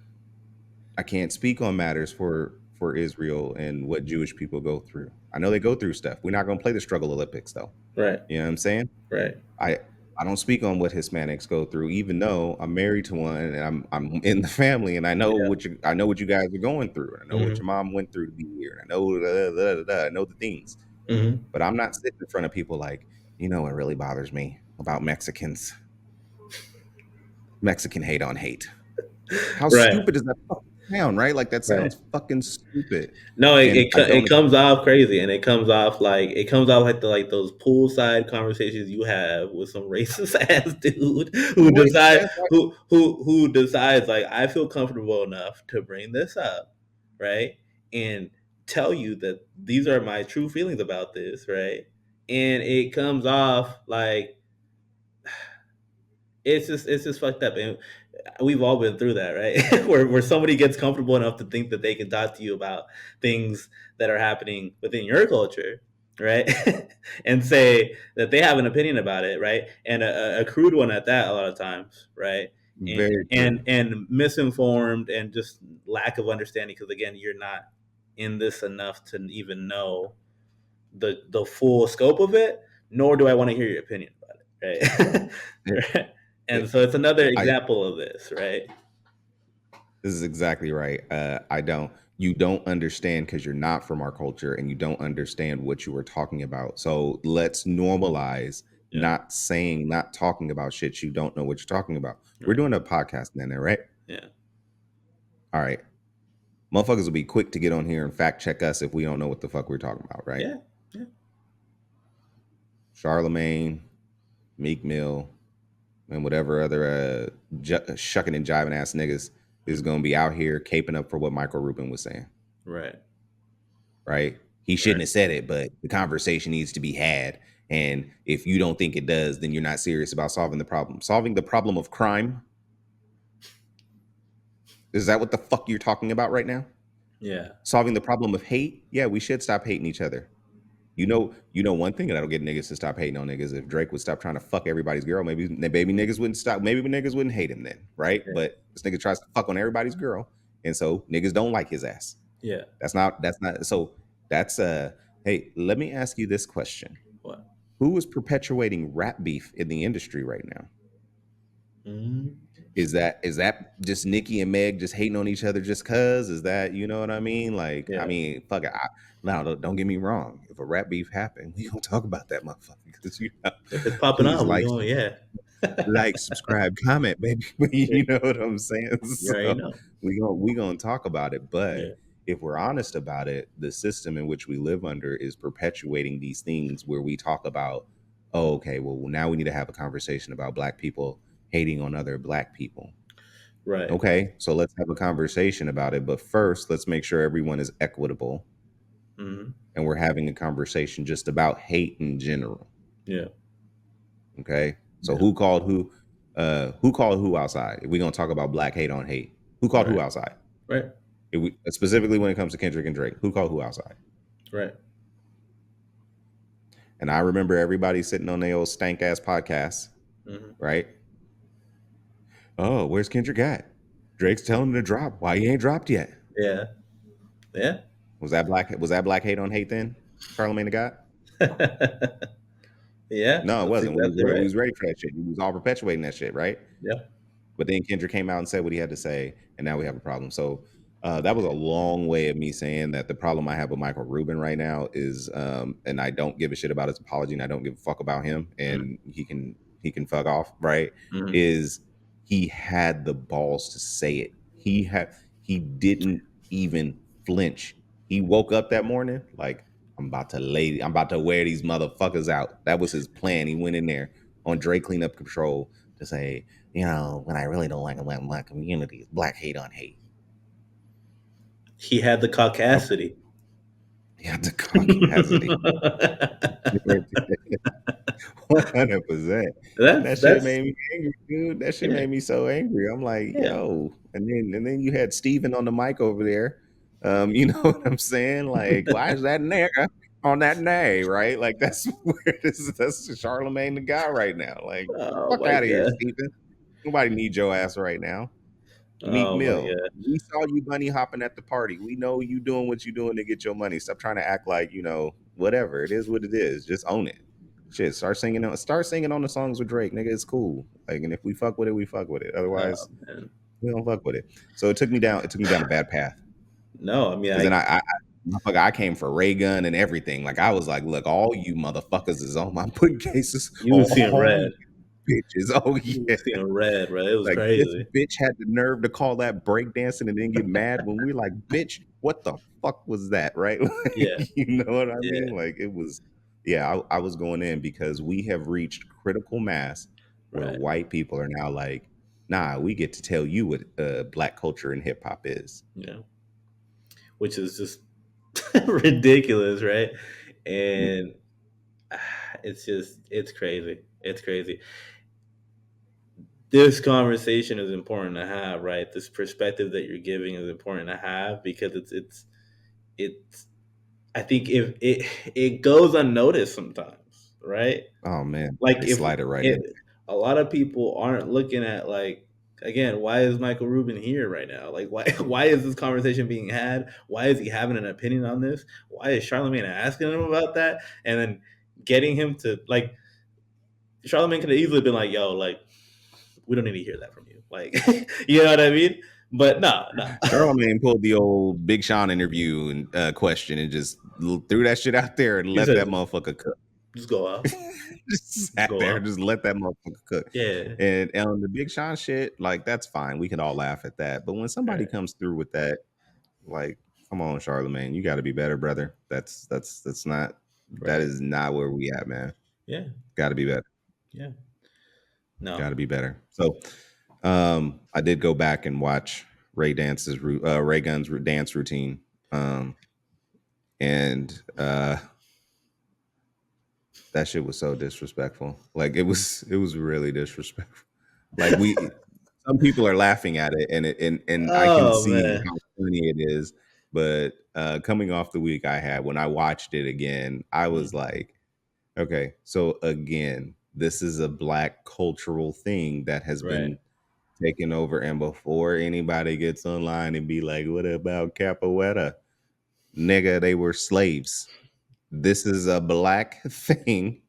matters for Israel and what Jewish people go through. I know they go through stuff. We're not going to play the struggle Olympics though. Right. You know what I'm saying? Right. I I don't speak on what Hispanics go through, even though I'm married to one and I'm in the family, and Yeah. I know what you guys are going through, and I know what Mm-hmm. your mom went through to be here, and I know I know the things, Mm-hmm. but I'm not sitting in front of people like, you know what really bothers me about Mexicans? Mexican hate on hate. How Right. stupid does that fucking sound, right? Like that Right. sounds fucking stupid, No, and I it don't. comes off crazy, and it comes off like those poolside conversations you have with some racist ass dude who Wait, decides that's why. who decides like, I feel comfortable enough to bring this up, right, and tell you that these are my true feelings about this, right, and it comes off like it's just fucked up, and we've all been through that, right? Where somebody gets comfortable enough to think that they can talk to you about things that are happening within your culture, right? And say that they have an opinion about it, right? And a crude one at that, a lot of times, right? And Very true. and misinformed, and just lack of understanding, because again, you're not in this enough to even know the full scope of it, nor do I want to hear your opinion about it, It- right? And so it's another I example of this, right? This is exactly right. I don't. You don't understand because you're not from our culture and you don't understand what you were talking about. So let's normalize Yeah. not talking about shit you don't know what you're talking about. We're Right. doing a podcast, Nene, right? Yeah. All right. Motherfuckers will be quick to get on here and fact check us if we don't know what the fuck we're talking about, right? Yeah. Yeah. Charlemagne, Meek Mill, and whatever other shucking and jiving ass niggas is Mhm. going to be out here caping up for what Michael Rubin was saying, Right. right? He Right. shouldn't have said it, but the conversation needs to be had. And if you don't think it does, then you're not serious about solving the problem. Solving the problem of crime, is that what the fuck you're talking about right now? Yeah. Solving the problem of hate? Yeah, we should stop hating each other. You know one thing that'll get niggas to stop hating on niggas. If Drake would stop trying to fuck everybody's girl, maybe niggas wouldn't stop. Maybe niggas wouldn't hate him then, right? Yeah. But this nigga tries to fuck on everybody's girl, and so niggas don't like his ass. Yeah. That's not so that's hey, let me ask you this question. What? Who is perpetuating rap beef in the industry right now? Mm-hmm. Is that just Nicki and Meg just hating on each other just cause? Is that, you know what I mean? Like, I Yeah. mean, fuck it. Now, don't get me wrong. If a rap beef happened, we gonna talk about that motherfucker because If it's popping please up, we going. Yeah. subscribe, comment, baby. Yeah. You know what I'm saying? You already So know. we gonna talk about it. But Yeah. if we're honest about it, the system in which we live under is perpetuating these things where we talk about, oh, okay, well now we need to have a conversation about black people hating on other black people. Right. Okay, so let's have a conversation about it. But first, let's make sure everyone is equitable Mm-hmm. and we're having a conversation just about hate in general. Yeah. Okay. So Yeah. who called who outside? If we're gonna talk about black hate on hate, who called who Right. outside? Right. If we, specifically when it comes to Kendrick and Drake, who called who outside? Right. And I remember everybody sitting on their old stank ass podcasts, Mm-hmm. right? Oh, where's Kendrick at? Drake's telling him to drop. Why he ain't dropped yet? Yeah. Yeah. Was that black hate on hate then? Charlemagne the God? Yeah. No, it That's wasn't. exactly We right. was ready for that shit. We was all perpetuating that shit, right? Yeah. But then Kendrick came out and said what he had to say, and now we have a problem. So that was a long way of me saying that the problem I have with Michael Rubin right now is, and I don't give a shit about his apology, and I don't give a fuck about him, and he can fuck off, right? Mm-hmm. Is he had the balls to say it? He didn't even flinch. He woke up that morning like I'm about to wear these motherfuckers out. That was his plan. He went in there on Dre Cleanup Control to say, you know, what I really don't like about my community is black hate on hate. He had the caucasity. He had the caucasity. 100%. And that shit That's made me angry, dude. That shit yeah. made me so angry. I'm like, Yeah. yo. And then you had Steven on the mic over there. You know what I'm saying? Like, why is that nigga on that nay, right? Like that's where that's Charlemagne the guy right now. Like, Oh fuck my out of here, god. Steven. Nobody needs your ass right now. Meek Oh my Mill. god. We saw you bunny hopping at the party. We know you doing what you doing to get your money. Stop trying to act like, you know, whatever. It is what it is. Just own it. Shit. Start singing on the songs with Drake. Nigga, it's cool. Like, and if we fuck with it, we fuck with it. Oh Otherwise, man. we don't fuck with it. So it took me down a bad path. No, I mean Because then I came for Ray Gun and everything. Like I was like, look, all you motherfuckers is on my putting cases you on was seeing all red. you bitches. Oh You yeah. was seeing red, bro. It was Like this crazy. bitch had the nerve to call that breakdancing and then get mad when we like, bitch, what the fuck was that? Right? Like, Yeah. you know what I Yeah. mean? Like it was, yeah, I was going in because we have reached critical mass where Right. white people are now like, nah, we get to tell you what black culture and hip hop is. Yeah. Which is just ridiculous, right? Mm. And it's crazy. It's crazy. This conversation is important to have, right? This perspective that you're giving is important to have because it's I think if it goes unnoticed sometimes, right? Oh man, Like they if slide it right in. it, a lot of people aren't looking at like again, why is Michael Rubin here right now? Like why is this conversation being had? Why is he having an opinion on this? Why is Charlemagne asking him about that? And then getting him to like Charlemagne could have easily been like, yo, like, we don't need to hear that from you. Like you know what I mean? But no. Charlamagne pulled the old Big Sean interview and question and just threw that shit out there and He let said, that motherfucker cook. just go off. Just Just sat go there off. and just let that motherfucker cook. Yeah. And on the Big Sean shit, like that's fine. We can all laugh at that. But when somebody Right. comes through with that, like, come on, Charlamagne, you got to be better, brother. That's not that Right. is not where we at, man. Yeah. Got to be better. Yeah. No. Got to be better. So, I did go back and watch Ray Gun's dance routine, and that shit was so disrespectful. Like it was really disrespectful. Like some people are laughing at it, and I can Oh see man. how funny it is. But coming off the week I had when I watched it again, I was like, okay, so again, this is a black cultural thing that has Right. been taken over. And before anybody gets online and be like, what about Capoeira? Nigga, they were slaves. This is a black thing,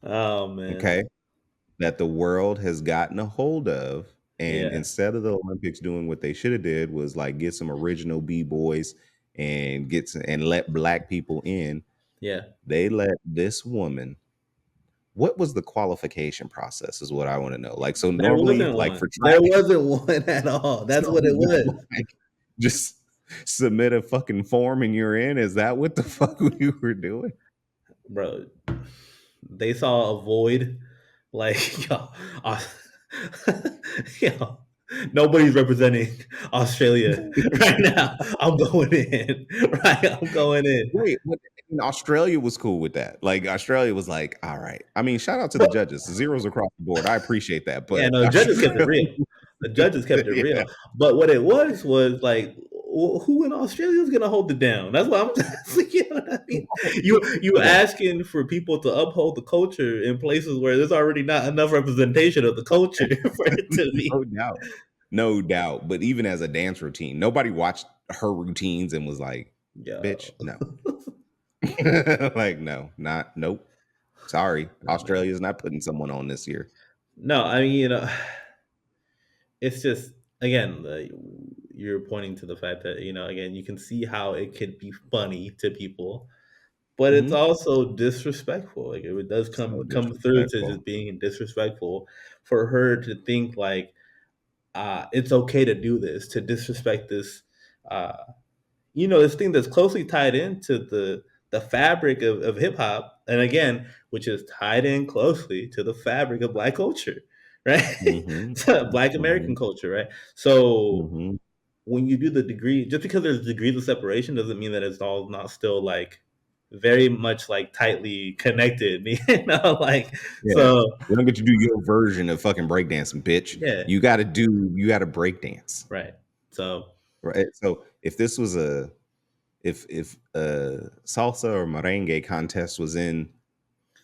Oh man. okay, that the world has gotten a hold of. And Yeah. instead of the Olympics doing what they should have did was like get some original b-boys and and let black people in, Yeah. they let this woman. What was the qualification process is what I want to know. Like, so There normally, wasn't like one. for track, There wasn't one at all. That's so what it was. like, just submit a fucking form and you're in. Is that what the fuck we were doing? Bro, they saw a void. Like, yo, uh, yo, nobody's representing Australia right now. I'm going in. Right, I'm going in. Wait, Australia was cool with that. Like Australia was like, all right. I mean, shout out to the But judges, zeros across the board. I appreciate that, yeah, but no, the judges kept it real. Australia, The judges kept it yeah, real. But what it was like, who in Australia is gonna hold it down? That's what I'm. You know what I mean? You hold on. asking for people to uphold the culture in places where there's already not enough representation of the culture for it to be. No doubt, no doubt. But even as a dance routine, nobody watched her routines and was like, "Bitch, Yo, no." Like, no, not nope. Sorry, no man. Australia's not putting someone on this year. No, I mean, it's just again, you're pointing to the fact that again, you can see how it could be funny to people, but it's Mhm. also disrespectful. Like it does So come through to disrespectful. just being disrespectful for her to think like it's okay to do this, to disrespect this, uh, this thing that's closely tied into the fabric of hip hop, and again, which is tied in closely to the fabric of Black culture, right? Mhm. To Black American Mhm. culture, right? So Mhm. when you do the degree, just because there's degrees of separation doesn't mean that it's all not still like very much like tightly connected, like Yeah. so. We don't get to do your version of fucking breakdancing, bitch. Yeah, You gotta breakdance. right. So Right. So if this was if a salsa or merengue contest was in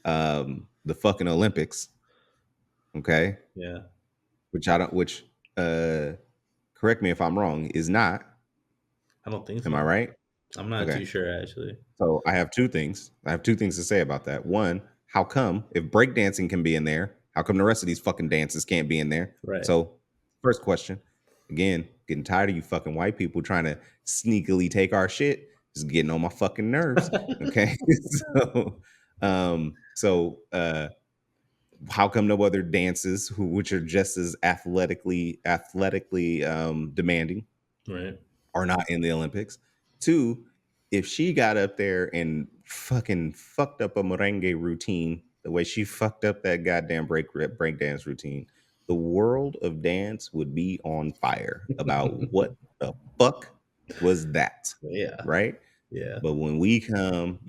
the fucking Olympics, okay, yeah, which uh correct me if I'm wrong, is not. I don't think Am I so. right? I'm not Okay. too sure actually. So I have two things. I have two things to say about that. One, how come if breakdancing can be in there, how come the rest of these fucking dances can't be in there? Right. So, first question, again, getting tired of you fucking white people trying to sneakily take our shit. Just getting on my fucking nerves. Okay. So how come no other dances which are just as athletically demanding Right. are not in the Olympics? Two, if she got up there and fucking fucked up a merengue routine the way she fucked up that goddamn break dance routine, the world of dance would be on fire about what the fuck was that, Yeah. right? Yeah. But when we come,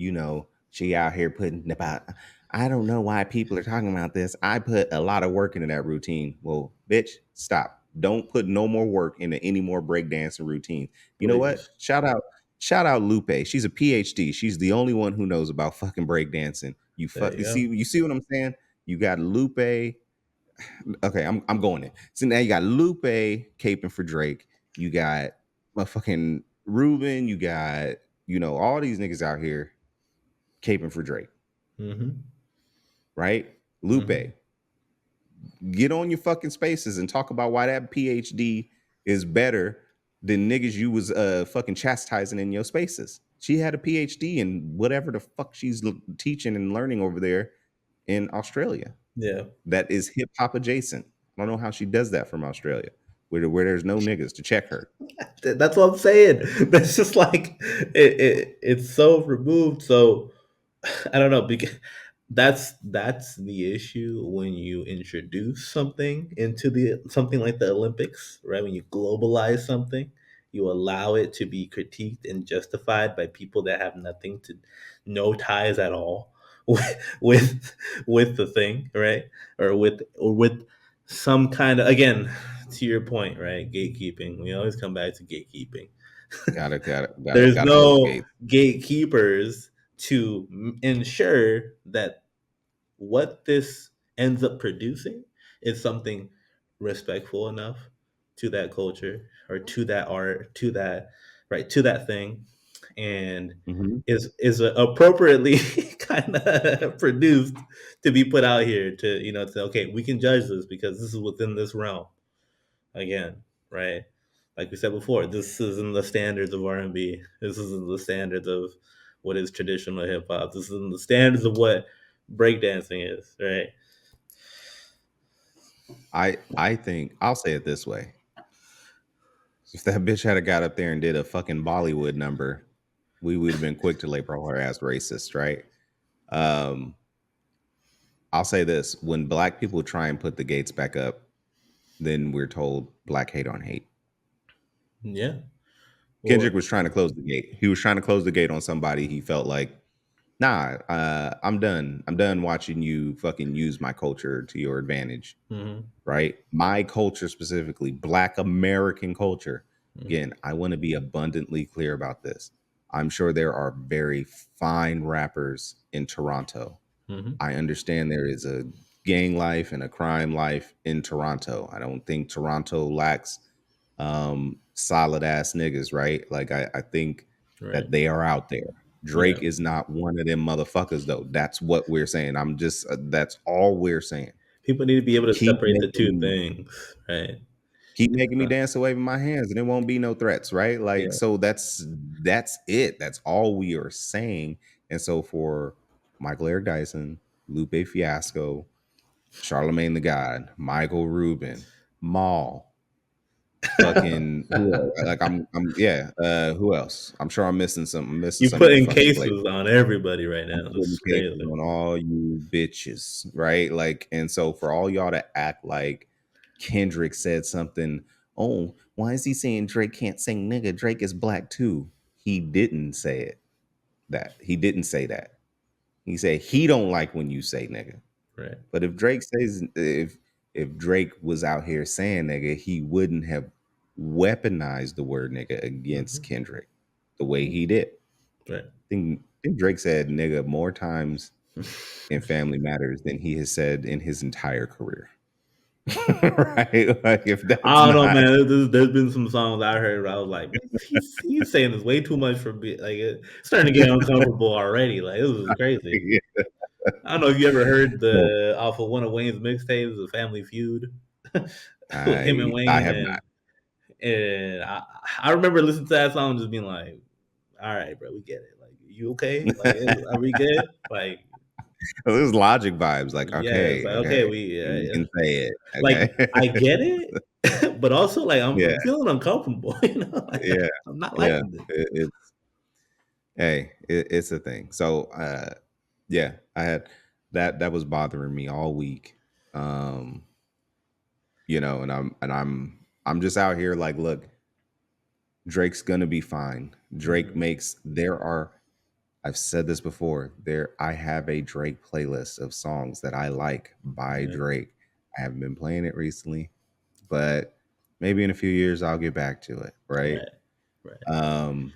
she out here putting about, I don't know why people are talking about this. I put a lot of work into that routine. Well, bitch, stop. Don't put no more work into any more breakdancing routine. You know what? Please. Shout out Lupe. She's a PhD. She's the only one who knows about fucking breakdancing. There you go. You see what I'm saying? You got Lupe. Okay, I'm going in. So now you got Lupe caping for Drake. You got fucking Ruben. You got all these niggas out here caping for Drake, Mm-hmm. right? Mm-hmm. Lupe. Get on your fucking spaces and talk about why that PhD is better than niggas you was fucking chastising in your spaces. She had a PhD in whatever the fuck she's teaching and learning over there in Australia. Yeah. That is hip hop adjacent. I don't know how she does that from Australia, where there's no niggas to check her. That's what I'm saying. That's just like it's so removed. So I don't know, because that's the issue when you introduce something into the something like the Olympics, right? When you globalize something, you allow it to be critiqued and justified by people that have nothing to no ties at all with the thing, right? Or with some kind of, again, to your point, right? Gatekeeping. We always come back to gatekeeping. There's Gotta close the no gate. gatekeepers to ensure that what this ends up producing is something respectful enough to that culture or to that art, to that, right, to that thing, and Mhm. is appropriately kind of produced to be put out here to, to say, okay, we can judge this because this is within this realm. Again, right? Like we said before, this isn't the standards of R&B. This isn't the standards of what is traditional hip hop. This isn't the standards of what breakdancing is, right? I think I'll say it this way. If that bitch had got up there and did a fucking Bollywood number, we would have been quick to label her as racist, right? Um, I'll say this: when black people try and put the gates back up, then we're told black hate on hate. Yeah. Kendrick Or was trying to close the gate. He was trying to close the gate on somebody he felt like, nah, I'm done. I'm done watching you fucking use my culture to your advantage, mhm, right? My culture specifically, Black American culture. mhm, Again, I want to be abundantly clear about this. I'm sure there are very fine rappers in Toronto. mhm, I understand there is a gang life and a crime life in Toronto. I don't think Toronto lacks solid ass niggas, right? Like I think right. that they are out there. Yeah. Drake is not one of them motherfuckers though. That's what we're saying. I'm just that's all we're saying. People need to be able to Keep separate the making two me things, right? keep It's making me not, dance away with my hands and there won't be no threats, right? Like yeah. so that's it. That's all we are saying. And so for Michael Eric Dyson, Lupe Fiasco, Charlemagne the God, Michael Rubin, Maul, fucking who else? Like I'm yeah, who else? I'm sure I'm missing You some of you putting fucking flavors. cases on everybody right I'm now. This putting is cases crazy. on all you bitches, right? Like, and so for all y'all to act like Kendrick said something, oh, why is he saying Drake can't sing nigga? Drake is black too. He didn't say it. That he didn't say that. He said he don't like when you say nigga. Right. But if Drake says if Drake was out here saying nigga, he wouldn't have weaponized the word nigga against Hmm. Kendrick the way he did. Right. I think Drake said nigga more times in Family Matters than he has said in his entire career. Right? Like if that's I don't know, not man. There's been some songs I heard where I was like, man, he's saying this way too much for me. Like, it's starting to get uncomfortable already. Like, this is crazy. yeah. I don't know if you ever heard No, the off of one of Wayne's mixtapes, The Family Feud, with him and I Wayne, have not. and I remember listening to that song and just being like, all right, bro, we get it. Like, you okay? Like, are we good? Like, There's logic vibes, like, yeah, it's okay, like, okay, okay. we You can say it. like, I Okay. get it, but also like Yeah, I'm feeling uncomfortable. Like, yeah, I'm not yeah. liking this. It's hey, it's a thing. So yeah, I had that was bothering me all week. Um, and I'm just out here like, look, Drake's gonna be fine. Drake Mhm. makes there are I've said this before. I have a Drake playlist of songs that I like by Yeah, Drake. I haven't been playing it recently, but maybe in a few years I'll get back to it, right? right, right. Um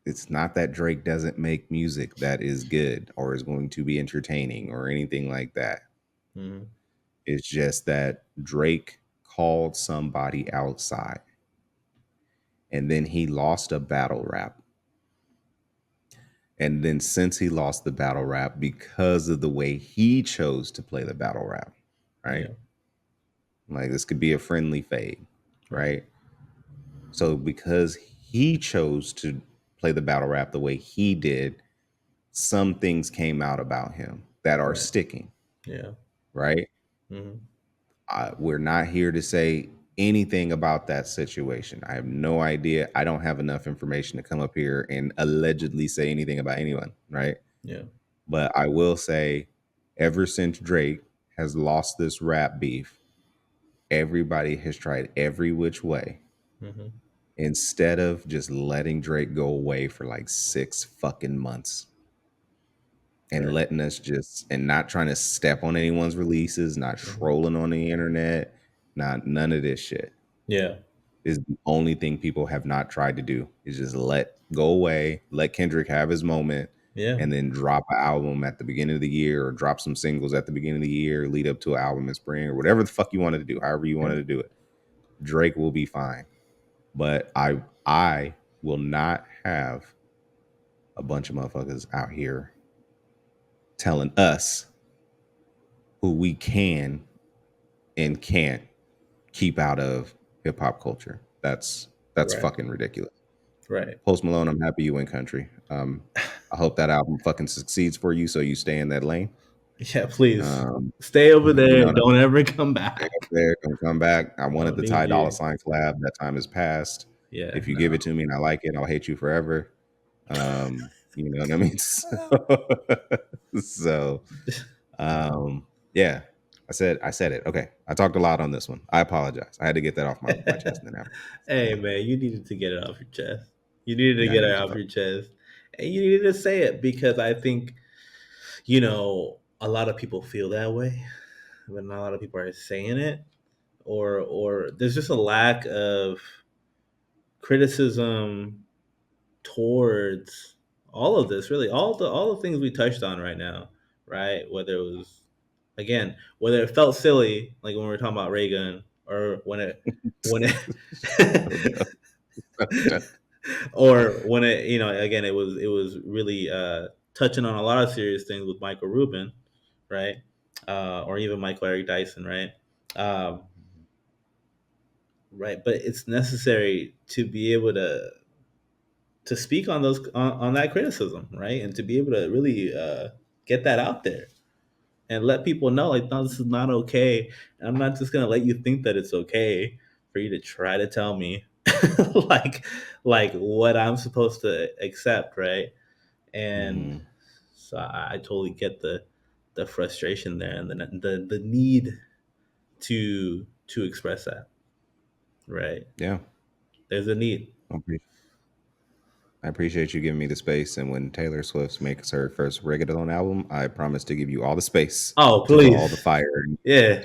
it's not that Drake doesn't make music that is good or is going to be entertaining or anything like that. Mhm. It's just that Drake called somebody outside and then he lost a battle rap. And then since he lost the battle rap because of the way he chose to play the battle rap, right? Yeah. Like this could be a friendly fade, Right. right? So because he chose to play the battle rap the way he did, some things came out about him that are Right. sticking, Yeah. right? Hmm. We're not here to say anything about that situation. I have no idea. I don't have enough information to come up here and allegedly say anything about anyone, right? Yeah. But I will say, ever since Drake has lost this rap beef, everybody has tried every which way Hmm. instead of just letting Drake go away for like 6 fucking months and Right. letting us just and not trying to step on anyone's releases, not Hmm. trolling on the internet, not none of this shit Yeah. is the only thing people have not tried to do is just let go away, let Kendrick have his moment, Yeah. and then drop an album at the beginning of the year or drop some singles at the beginning of the year, lead up to an album in spring or whatever the fuck you wanted to do, however you Yeah. wanted to do it. Drake will be fine. But I will not have a bunch of motherfuckers out here telling us who we can and can't keep out of hip hop culture. That's Right. fucking ridiculous. Right. Post Malone, I'm happy you win country. I hope that album fucking succeeds for you, so you stay in that lane. Yeah. Please You stay over there know and what I don't ever come mean? Stay up back. there, don't come back. I I wanted don't the need Ty Dolla you. Sign collab. That time has passed. Yeah. If you give No. it to me and I like it, I'll hate you forever. You know what I mean? So, yeah. I said it. Okay. I talked a lot on this one. I apologize. I had to get that off my chest and then after. Hey man, you needed to get it off your chest. You needed to Yeah, I get it needed to off talk. your chest. And you needed to say it because I think, a lot of people feel that way, but not a lot of people are saying it. Or there's just a lack of criticism towards all of this, really. All the things we touched on right now, right? Whether it was, again, whether it felt silly, like when we were talking about Reagan, or when So dumb. it So dumb. or when it, again, it was really touching on a lot of serious things with Michael Rubin, right? Or even Michael Eric Dyson, right? Um, right, but it's necessary to be able to speak on those on that criticism, right, and to be able to really get that out there and let people know, like, no, this is not okay. And I'm not just gonna let you think that it's okay for you to try to tell me like what I'm supposed to accept, right? And Mhm. so I totally get the frustration there, and the need to express that, right? Yeah. There's a need. I appreciate you giving me the space. And when Taylor Swift makes her first reggaeton album, I promise to give you all the space Oh, to put all the please, fire yeah,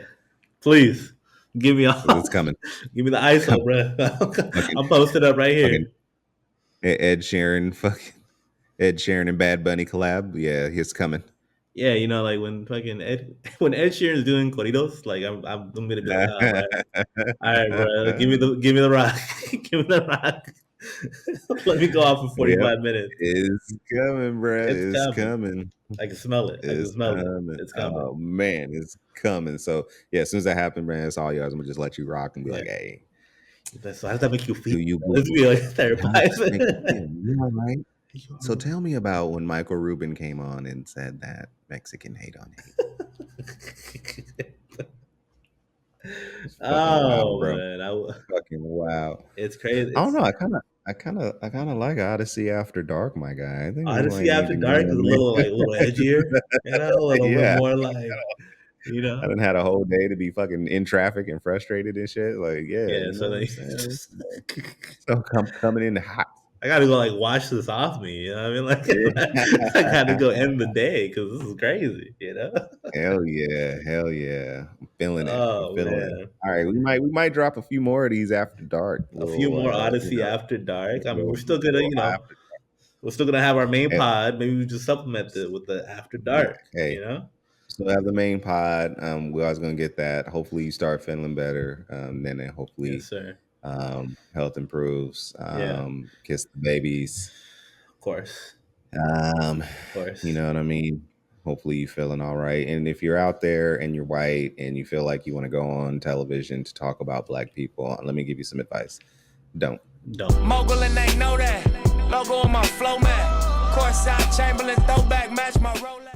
please give me because it's all, coming. give me the It's ISO, coming. bro. Fucking, I'm posted up right fucking here. Ed Sheeran, fucking Ed Sheeran and Bad Bunny collab. Yeah, it's coming. Yeah, like when fucking when Ed Sheeran's doing corridos, like I'm gonna be like, oh, bro. All right, bro. Give me the rock. Give me the rock. Let me go off for Yep, 45 minutes. it's coming, bruh. It's It's coming. coming. I can smell it. I can It's smell it. coming. It's coming. Oh man, it's coming. So yeah, as soon as that happens, man, it's all yours. I'm gonna just let you rock and be Yeah. like, hey, So how does that make you feel? do you Let's boo? be like How does that therapizing. make you feel? You all right? You So all tell me about when Michael Rubin came on and said that Mexican hate on hate. right? It's fucking wild, Oh bro. man, Fucking wild. it's crazy. I don't It's know. I kind of like Odyssey After Dark, my guy. I think we Odyssey might need After to get Dark is a in little, like, a little edgier, a there. little bit Yeah, more like, you I know. done had a whole day to be fucking in traffic and frustrated and shit. Like, yeah, Yeah, you know so what I'm they saying? just So I'm coming in hot. I gotta go, like, wash this off me, you know what I mean? Like, I gotta Yeah. go end the day because this is crazy, you know? Hell yeah, hell yeah. I'm feeling it. I'm Oh, feeling it. man. All right, we might drop a few more of these after dark. A few Little more you Odyssey know, After Dark. I mean, little, little after. we're still gonna have our main Eh, pod. Maybe we just supplement it with the After Yeah, Dark, hey, you know? so have the main pod. We're always gonna get that. Hopefully you start feeling better. Then Yes, hopefully sir. health improves. Yeah, Kiss the babies. of course. Um, Of you course. know what I mean? Hopefully you feeling all right. And if you're out there and you're white and you feel like you want to go on television to talk about black people, let me give you some advice. Don't. Mogul and they know that. Logo on my flow, man. Courtside Chamberlain throwback match my Rolex.